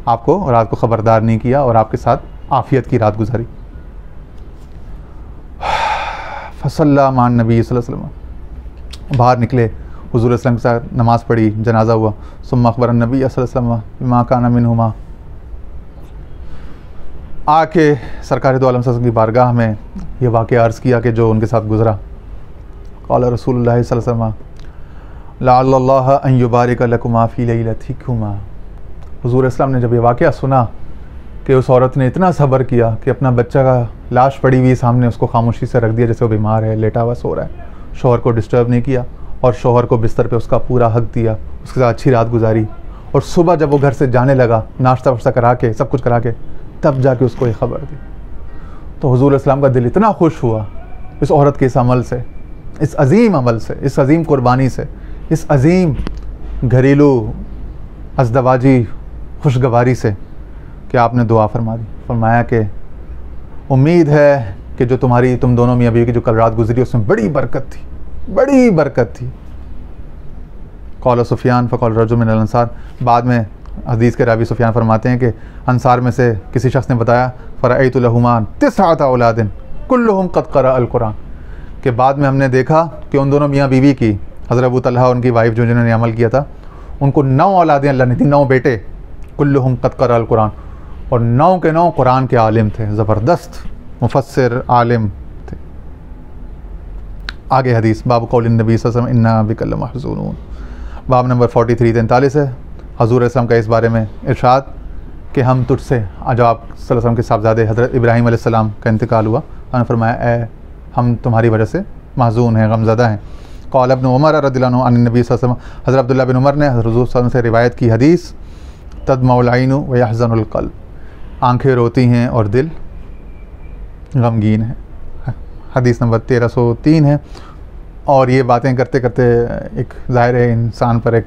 A: आपको रात को ख़बरदार नहीं किया और आपके साथ आफ़ियत की रात गुजारी। फसल्ला मान नबी सल्लल्लाहु अलैहि वसल्लम, बाहर निकले, हुज़ूर सल्लल्लाहु अलैहि वसल्लम के साथ नमाज़ पढ़ी, जनाजा हुआ। सुम्मा अख़बर नबी सल्लल्लाहु अलैहि वसल्लम बिमा काना मिनहुमा, आके सरकार दो आलम सल्लल्लाहु अलैहि वसल्लम की बारगाह में ये वाक़या अर्ज़ किया कि जो उनके साथ गुज़रा। क़ाला रसूलुल्लाह सल्लल्लाहु अलैहि वसल्लम लअल्लल्लाह अन युबारिक लकुमा फ़ी लैलतिकुमा, हुज़ूर इस्लाम ने जब ये वाक़या सुना कि उस औरत ने इतना सब्र किया कि अपना बच्चा का लाश पड़ी हुई सामने उसको खामोशी से रख दिया, जैसे वो बीमार है, लेटा हुआ सो रहा है, शौहर को डिस्टर्ब नहीं किया, और शौहर को बिस्तर पे उसका पूरा हक़ दिया, उसके साथ अच्छी रात गुजारी। और सुबह जब वो घर से जाने लगा, नाश्ता वाश्ता करा के सब कुछ करा के, तब जाके उसको ये ख़बर दी। तो हुज़ूर इस्लाम का दिल इतना खुश हुआ इस औरत के इस अमल से, इस अज़ीम अमल से, इस अज़ीम कुर्बानी से, इस अज़ीम घरेलू अज़दवाजी खुशगवारी से, कि आपने दुआ फरमा दी। फरमाया कि उम्मीद है कि जो तुम दोनों मियाँ बीवी की जो कल रात गुजरी उसमें बड़ी बरकत थी, बड़ी बरकत थी। कौल सुफियान फ़क़ौल रजुल मिनल अंसार, बाद में हदीस के रावी सुफियान फरमाते हैं कि अंसार में से किसी शख्स ने बताया फ़रअयतु लहुमा तिस्अत औलादिन कुल्लुहुम क़द क़रा अल कुरान, के बाद में हमने देखा कि उन दोनों मियाँ बीवी की, हज़रत अबू तलहा उनकी वाइफ जो जिन्होंने अमल किया था, उनको 9 औलादें अल्लाह ने दी, 9 बेटे, कुल्लुहुम क़द क़रा अल कुरान, और 9 के 9 कुरान के आलिम थे, ज़बरदस्त मुफस्सिर आलिम थे। आगे हदीस बाब कौलिन नबी सल्लल्लाहु अलैहि वसल्लम इन्ना बिका लमहज़ूनून, बाब नंबर 43-43 है। हज़ूर अस्सलाम का इस बारे में इरशाद कि हम तुझसे, जब आप सल्लल्लाहु अलैहि वसल्लम के साहबज़ादे हज़रत इब्राहीम अलैहिस्सलाम का इंतकाल हुआ, उन्होंने फरमाया हम तुम्हारी वजह से महज़ून हैं, गमज़दा हैं। क़ाल इब्न उमर रज़ियल्लाहु अन्हु अन्नबी सल्लल्लाहु अलैहि वसल्लम, हज़रत अब्दुल्लाह बिन उमर ने हज़रत हुज़ूर सल्लल्लाहु अलैहि वसल्लम से रिवायत की हदीस, तदमउल ऐनु व यहज़नुल क़ल्ब, आँखें रोती हैं और दिल गमगीन है। हदीस नंबर 1303 है। और ये बातें करते करते एक ज़ाहिर है इंसान पर एक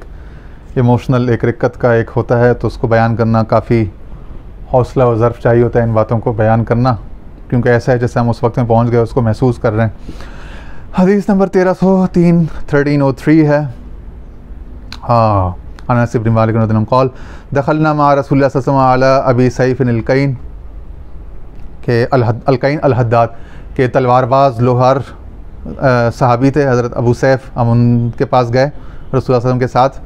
A: इमोशनल एक रिक्कत का एक होता है, तो उसको बयान करना काफ़ी हौसला और ज़र्फ़ चाहिए होता है इन बातों को बयान करना, क्योंकि ऐसा है जैसे हम उस वक्त में पहुँच गए उसको महसूस कर रहे हैं। हदीस नंबर 1303 है। हाँ, अनस इब्न मालिक रज़ियल्लाहु अन्हु क़ाल दखलना मा रसूलुल्लाह सल्लल्लाहु अलैहि वसल्लम अला अबी सैफ़ अल-कैन के अल-कैन अल-हद्दाद के तलवारबाज लोहार सहाबी थे हज़रत अबू सैफ़, हम उनके पास गए रसूलुल्लाह सल्लल्लाहु अलैहि वसल्लम के साथ।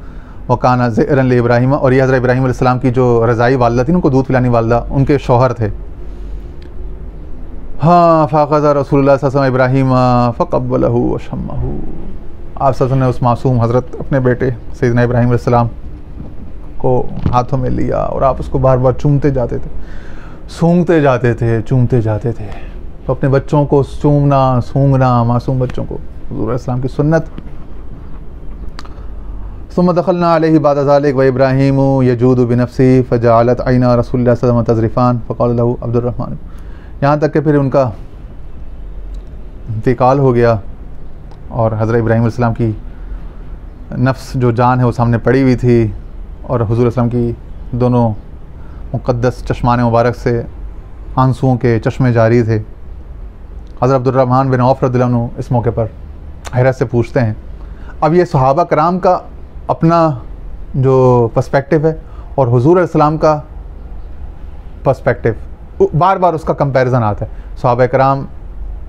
A: वकाना ज़िरन ले इब्राहीम, और ये हज़रत इब्राहीम अलैहिस्सलाम की जो रज़ाई वालदा थी, उनको दूध पिलानी वालदा, उनके शौहर थे। हाँ, फ़ाक़ज़ा रसूलुल्लाह सल्लल्लाहु अलैहि वसल्लम इब्राहीम फ़क़ब्बलहु व शम्महु, आप सल्लल्लाहु अलैहि वसल्लम ने उस मासूम हज़रत अपने बेटे सैयदना इब्राहीम अलैहिस्सलाम को हाथों में लिया और आप उसको बार बार चूमते जाते थे, सूंघते जाते थे, चूमते जाते थे। तो अपने बच्चों को चूमना, सूंघना, मासूम बच्चों को, हुज़ूर इस्लाम की सुन्नत। सुम्मा दखलना अलैहि बाद ज़ालिक व इब्राहीम यजूदु बिनफ़्सी फ़जअलत ऐना रसूलिल्लाह सल्लल्लाहु अलैहि वसल्लम तज़रिफ़ान फ़क़ाल लहू अब्दुर्रहमान, यहाँ तक कि फिर उनका इंतकाल हो गया और हज़रत इब्राहीम अलैहिस्सलाम की नफ्स जो जान है वो सामने पड़ी हुई थी, और हुज़ूर इस्लाम की दोनों मुक़द्दस चश्मान मुबारक से आंसुओं के चश्मे जारी थे। हज़रत अब्दुर्रहमान बिन औफ़ रज़ियल्लाहु अन्हु इस मौके पर हैरत से पूछते हैं, अब ये सहाबा कराम का अपना जो पर्सपेक्टिव है और हुज़ूर इस्लाम का पर्सपेक्टिव, बार बार उसका कंपैरिजन आता है। सहाबा कराम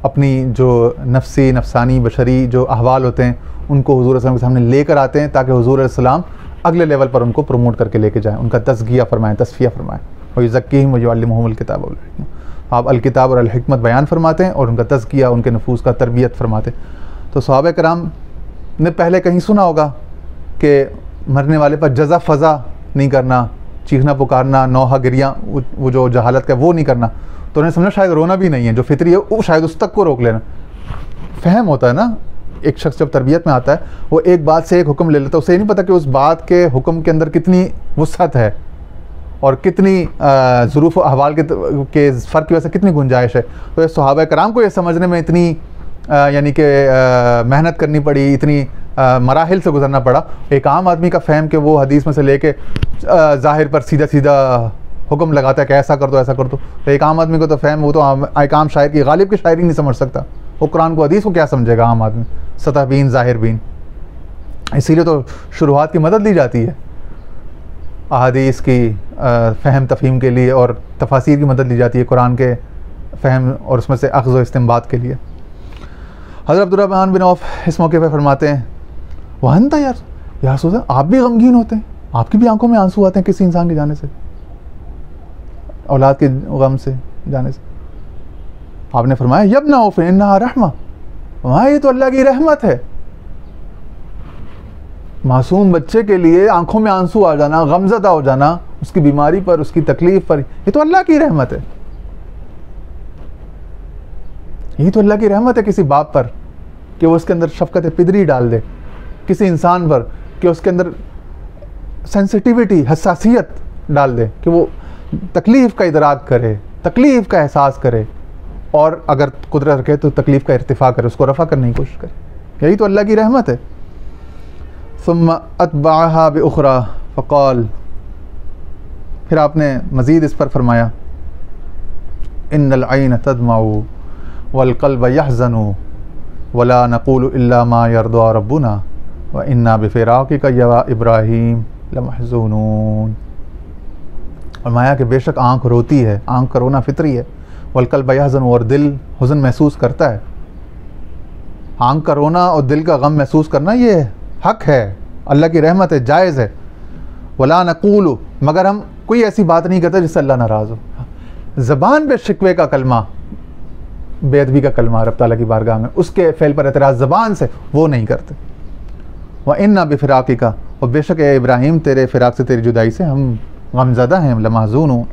A: अपनी जो नफ्सी नफसानी बशरी जो अहवाल होते हैं उनको हुज़ूर इस्लाम के सामने लेकर आते हैं, ताकि हुज़ूर इस्लाम अगले लेवल पर उनको प्रमोट करके लेके जाएँ, उनका तज़किया फरमाएँ, तस्फ़िया फरमाएँ। और युज़क्कीहिम व युअल्लिमुहुमुल किताब वल हिकमा, आप अल किताब और अल हिकमत बयान फरमाते हैं और उनका तज़किया, उनके नफूस का तरबियत फरमाते हैं। तो सहाबा कराम ने पहले कहीं सुना होगा कि मरने वाले पर जज़ा फ़ज़ा नहीं करना, चीखना पुकारना, नौहा गिरियाँ, वो जो जहालत का वो नहीं करना। तो उन्हें समझा शायद रोना भी नहीं है, जो फितरी है वो शायद उस तक को रोक लेना। फ़हम होता है ना, एक शख्स जब तरबियत में आता है वो एक बात से एक हुक्म ले लेता है, उसे नहीं पता कि उस बात के हुक्म के अंदर कितनी वुसअत है और कितनी ज़रूफ़ अहवाल के फ़र्क की वजह से कितनी गुंजाइश है। तो ये सहाबा कराम को ये समझने में इतनी यानी कि मेहनत करनी पड़ी, इतनी मराहिल से गुजरना पड़ा। एक आम आदमी का फ़हम कि वो हदीस में से लेके ज़ाहिर पर सीधा सीधा हुक्म लगाता है कि ऐसा कर दो ऐसा कर दो, तो एक आम आदमी को तो फ़हम, वो तो एक आम शायर की गालिब की शायरी नहीं समझ सकता, वो कुरान को हदीस को क्या समझेगा आम आदमी, सतह बीन ज़ाहिर बीन। इसीलिए तो शुरुआत की मदद ली जाती है अहादीस की फ़हम तफ़हीम के लिए, और तफासीर की मदद ली जाती है कुरान के फ़हम और उसमें से अख़ज़ व इस्तिंबात के लिए। हज़रत अब्दुर्रहमान बिन औफ़ इस मौके पर फरमाते हैं, वहन था यार सोचें आप भी गमगीन होते हैं, आपकी भी आंखों में आंसू आते हैं किसी इंसान के जाने से, औलाद के गम से जाने से। आपने फरमाया यब्ना औफ़ इन्नहा रहमा, वहाँ ये तो अल्लाह की रहमत है। मासूम बच्चे के लिए आंखों में आंसू आ जाना, गमज़दा हो जाना उसकी बीमारी पर, उसकी तकलीफ़ पर, ये तो अल्लाह की रहमत है। यही तो अल्लाह की रहमत है किसी बाप पर कि वो उसके अंदर शफ़क़त पिदरी डाल दे, किसी इंसान पर कि उसके अंदर सेंसिटिविटी, हसासियत डाल दे, कि वो तकलीफ़ का इदराक करे, तकलीफ़ का एहसास करे, और अगर कुदरत रखे तो तकलीफ़ का इर्तिफ़ा करे, उसको रफ़ा करने की कोशिश करे। यही तो अल्लाह की रहमत है। सुम्मा अतबाहा बिउखरा फ़क़ाल, फिर आपने मज़ीद इस पर फरमाया, इन्नल ऐन तदमाउ वल क़ल्ब यहज़नु वला नक़ूलु इल्ला मा यरदा रब्बुना व इन्ना बिफ़िराक़िका या इब्राहीम लमहज़ूनून। फरमाया कि बेशक आँख रोती है, आँख का रोना फितरी है, वल क़ल्ब यहज़नु, और दिल हुज़न महसूस करता है। आँख का रोना और दिल का गम महसूस करना ये हक़ है, अल्लाह की रहमत है, जायज़ है। वला नक़ूलु, मगर हम कोई ऐसी बात नहीं करते जिससे अल्लाह नाराज़ हो। ज़बान पे शिकवे का कलमा, बेअदबी का कलमा रब ताला की बारगाह में, उसके फ़ेल पर एतराज़ ज़बान से वो नहीं करते। व इन्ना बिफ़िराक़िका, और बेशक ए इब्राहीम तेरे फ़िराक़ से, तेरी जुदाई से हम गमज़दा हैं, लमहज़ून हूँ।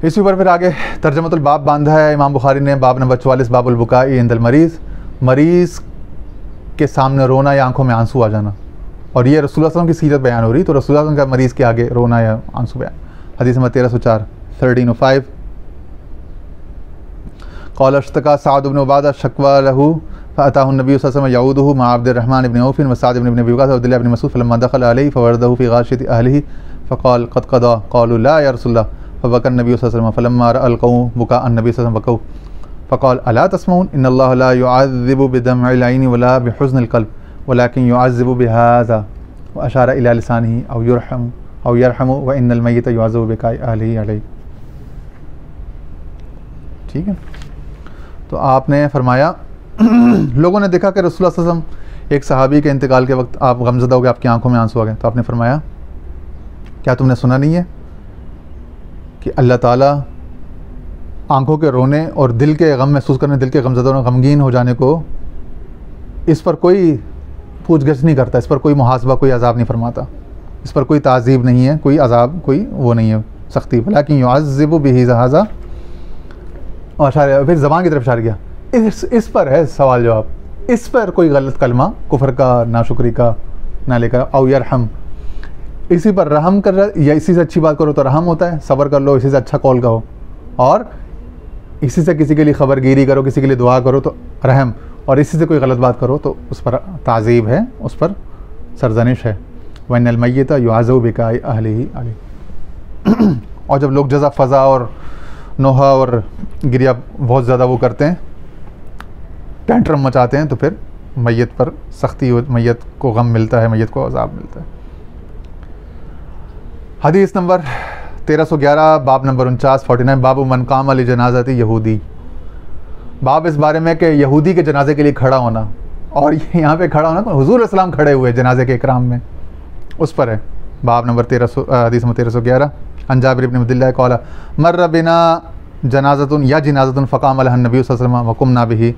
A: इसी पर फिर आगे तर्जमतुल बाब बांधा है इमाम बुखारी ने, बाब नंबर 44, बाबुल बुकाई इंदल मरीज़, मरीज़ के सामने रोना या आंखों में आंसू आ जाना। और ये रसूलुल्लाह सल्लल्लाहु अलैहि वसल्लम की सीरत बयान हो रही, तो रसूलुल्लाह सल्लल्लाहु अलैहि वसल्लम का मरीज़ के आगे रोना या आंसू बयान। हदीस नंबर 1304 1305 क़ाल अश्तका साद इब्न उबादा शक्वा लहू फ़अताहु नबी सल्लल्लाहु अलैहि वसल्लम यऊदुहु मा अब्दुर्रहमान इब्न औफ़ व साद इब्न अबी वक़ास व अब्दुल्लाह इब्न मसूद फ़लम्मा दख़ल अलैहि फ़वरदहु फ़ी गाशियति अहलिही फ़क़ाल क़द क़दा क़ालू ला या रसूलल्लाह फ़बका नबी सल्लल्लाहु अलैहि वसल्लम फ़लम्मा रअल क़ौम बुका अन्नबी सल्लल्लाहु अलैहि वसल्लम फ़क़ाल अला तस्मऊन इन्नल्लाह ला युअज़्ज़िबु बिदमइल ऐनि वला बिहुज़्निल क़ल्ब वलाकिन युअज़्ज़िबु बिहाज़ा व अशारा इला लिसानिही औ यरहमु व इन्नल मय्यित युअज़्ज़बु बिकाई अहलिही अलैहि। ठीक है, तो आपने फरमाया लोगों ने देखा कि रसूलुल्लाह सल्लल्लाहु अलैहि वसल्लम एक सहाबी के इंतकाल के वक्त आप गमज़दा हो गए, आपकी आंखों में आंसू आ गए। तो आपने फरमाया क्या तुमने सुना नहीं है कि अल्लाह ताला आंखों के रोने और दिल के गम महसूस करने, दिल के गमज़दा होने, गमगीन हो जाने को, इस पर कोई पूछगछ नहीं करता, इस पर कोई मुहासबा, कोई अज़ाब नहीं फरमाता, इस पर कोई ताज़ीब नहीं है, कोई अज़ाब, कोई वो नहीं है सख्ती। वलाकिन युअज़्ज़िबु बिही हाज़ा, और फिर ज़बान की तरफ इशारा किया, इस पर है सवाल जवाब, इस पर कोई गलत कलमा कुफर का, नाशुक्री का ना लेकर, औ यरहम, इसी पर रहम कर रहा, या इसी से अच्छी बात करो तो रहम होता है, सब्र कर लो, इसी से अच्छा कौल कहो, और इसी से किसी के लिए खबरगिरी करो, किसी के लिए दुआ करो तो रहम, और इसी से कोई गलत बात करो तो उस पर ताज़ीब है, उस पर सरजनिश है। वन्नल मय्यित युअज़्ज़बु बिकाई अहलिही अलैहि। और जब लोग जज़ा फ़ज़ा और नोहा और गिरिया बहुत ज़्यादा वो करते हैं, टेंट्रम मचाते हैं, तो फिर मैयत पर सख्ती, मैयत को गम मिलता है, मैयत को अज़ाब मिलता है। हदीस नंबर 1311 बाब नंबर 49 बाबु मन काम अली जनाज़ती यहूदी, बाब इस बारे में कि यहूदी के जनाजे के लिए खड़ा होना, और यहाँ पे खड़ा होना तो हुज़ूर इस्लाम खड़े हुए जनाजे के इकराम में, उस पर है। बाब नंबर 1300 हदीस नंबर 1311 अन जाबिर इब्न अब्दिल्लाह क़ाला मर्र बिना जनाज़तुन या जिनाज़तुन फ़क़ाम अलैहा नबी सल्लल्लाहु अलैहि वसल्लम वक़ुमना बिही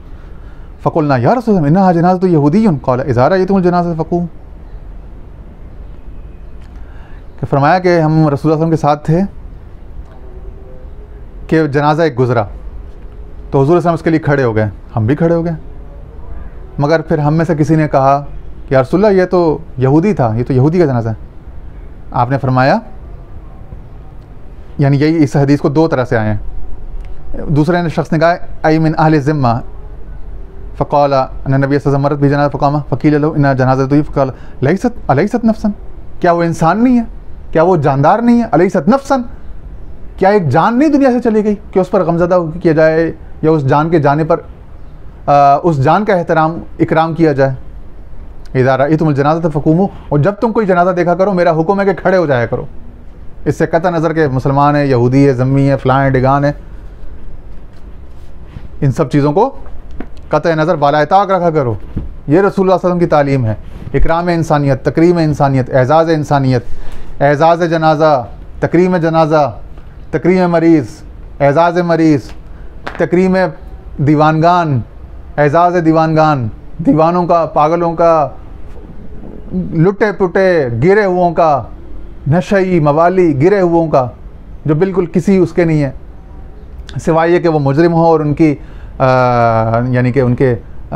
A: फ़क़ुलना या रसूल अल्लाह इन्नहा जनाज़तु यहूदियुन क़ाल इज़ा रअयतुमुल जनाज़ता फ़क़ूमू। कि फरमाया कि हम रसूल सल्लल्लाहु अलैहि वसल्लम के साथ थे कि जनाज़ा एक गुज़रा तो हुज़ूर सल्लल्लाहु अलैहि वसल्लम उसके लिए खड़े हो गए, हम भी खड़े हो गए। मगर फिर हम में से किसी ने कहा कि या रसूल अल्लाह ये तो यहूदी था, ये तो यहूदी का जनाज़ा है। आपने फरमाया, यानी यही इस हदीस को दो तरह से आए हैं। दूसरे शख्स ने कहा आई मिन अहल ज़िम्मा फ़क़ाल अन्न नबी सल्लल्लाहु अलैहि वसल्लम मरत भी जनाज़ा फ़क़ामा फ़क़ील लहू इन्ना जनाज़तुहु फ़क़ाल अलैसत नफ़्सन, क्या वो इंसान नहीं है, क्या वो जानदार नहीं है? अलैसत नफ़्सन, क्या एक जान नहीं दुनिया से चली गई कि उस पर गमज़दा किया जाए या उस जान के जाने पर उस जान का एहतराम इकराम किया जाए। इज़ा रअयतुमुल जनाज़ता फ़क़ूमू, और जब तुम कोई जनाज़ा देखा करो मेरा हुक्म है कि खड़े हो जाया करो। इससे कतई नज़र के मुसलमान है, यहूदी है, ज़म्मी है, फ़लाँ है, डिगान है, इन सब चीज़ों को कतई नज़र बालाए ताक रखा करो। ये रसूलुल्लाह सल्लल्लाहु अलैहि वसल्लम की तालीम है। इकराम इंसानियत, तकरीम इंसानियत, एज़ाज़ इंसानियत, एज़ाज़ जनाज़ा, तकरीम जनाज़ा, तकरीम मरीज़, एज़ाज़ मरीज़, तकरीम दीवानगान, एज़ाज़ दीवानगान, दीवानों का, पागलों का, लुटे पुटे गिरे हुओं का, नशई मवाली गिरे हुओं का, जो बिल्कुल किसी उसके नहीं है सिवाय ये कि वो मुजरिम हो और उनकी यानी कि उनके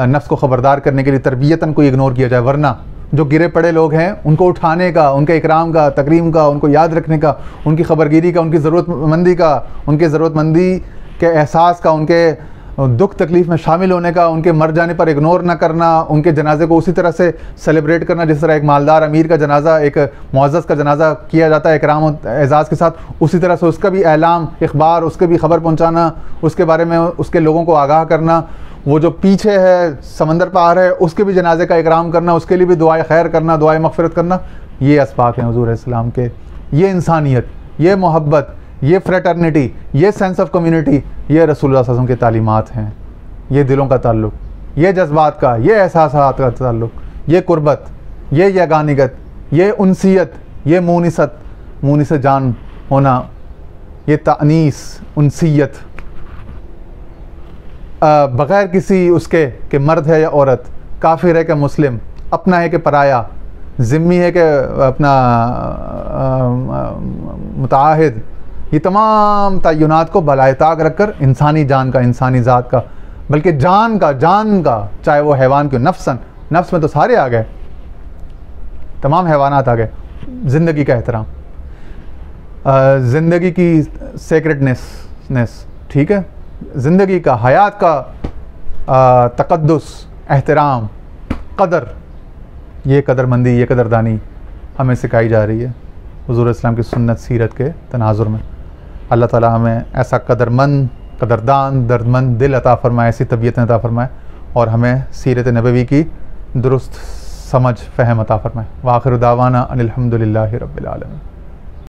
A: नफ्स को ख़बरदार करने के लिए तरबियतन को इग्नोर किया जाए। वरना जो गिरे पड़े लोग हैं उनको उठाने का, उनके इकराम का, तकरीम का, उनको याद रखने का, उनकी ख़बरगिरी का, उनकी ज़रूरतमंदी का, उनके ज़रूरतमंदी के एहसास का, उनके दुख तकलीफ़ में शामिल होने का, उनके मर जाने पर इग्नोर ना करना, उनके जनाजे को उसी तरह से सेलिब्रेट करना जिस तरह एक मालदार अमीर का जनाजा, एक मुअज़्ज़ज़ का जनाजा किया जाता है इकराम एज़ाज़ के साथ, उसी तरह से उसका भी ऐलाम इख़बार, उसके भी ख़बर पहुँचाना, उसके बारे में उसके लोगों को आगाह करना। वो जो पीछे है समंदर पार है उसके भी जनाजे का इकराम करना, उसके लिए भी दुआए खैर करना, दुआए मग़फ़िरत करना, ये असबाक़ हैं हुज़ूर इस्लाम के। ये इंसानियत, ये मोहब्बत, ये फ्रेटर्निटी, ये सेंस ऑफ कम्युनिटी, ये रसूलुल्लाह सल्लल्लाहु अलैहि वसल्लम की तालीमात हैं। ये दिलों का ताल्लुक़, ये जज्बात का, ये एहसासात का ताल्लुक़, ये कुर्बत, ये यगानिगत, ये उनसियत, ये मूनिसत जान होना, ये तानीस, उनसियत, बग़ैर किसी उसके कि मर्द है या औरत, काफिर है कि मुस्लिम, अपना है कि पराया, ज़िम्मी है कि अपना मुताहिद, ये तमाम तय्युनात को बलाए ताक रख कर इंसानी जान का, इंसानी ज़ात का, बल्कि जान का, चाहे वो हैवान क्यों, नफ्स में तो सारे आ गए, तमाम हैवानात आ गए। ज़िंदगी का एहतराम, ज़िंदगी की सेक्रेटनेस, ठीक है, ज़िंदगी का, हयात का तक़द्दुस, एहतराम, कदर, ये कदरमंदी, ये कदरदानी हमें सिखाई जा रही है हुज़ूर इस्लाम की सुन्नत सीरत के तनाज़ुर में। अल्लाह ताला हमें ऐसा कदरमंद, कदरदान, दर्दमंद दिल अता फ़रमाए, ऐसी तबीयत अता फ़रमाए और हमें सीरत नबवी की दुरुस्त समझ फ़हम अता फ़रमाए। व आखिर दावाना अनिल हम्दुलिल्लाहि रब्बिल आलमीन।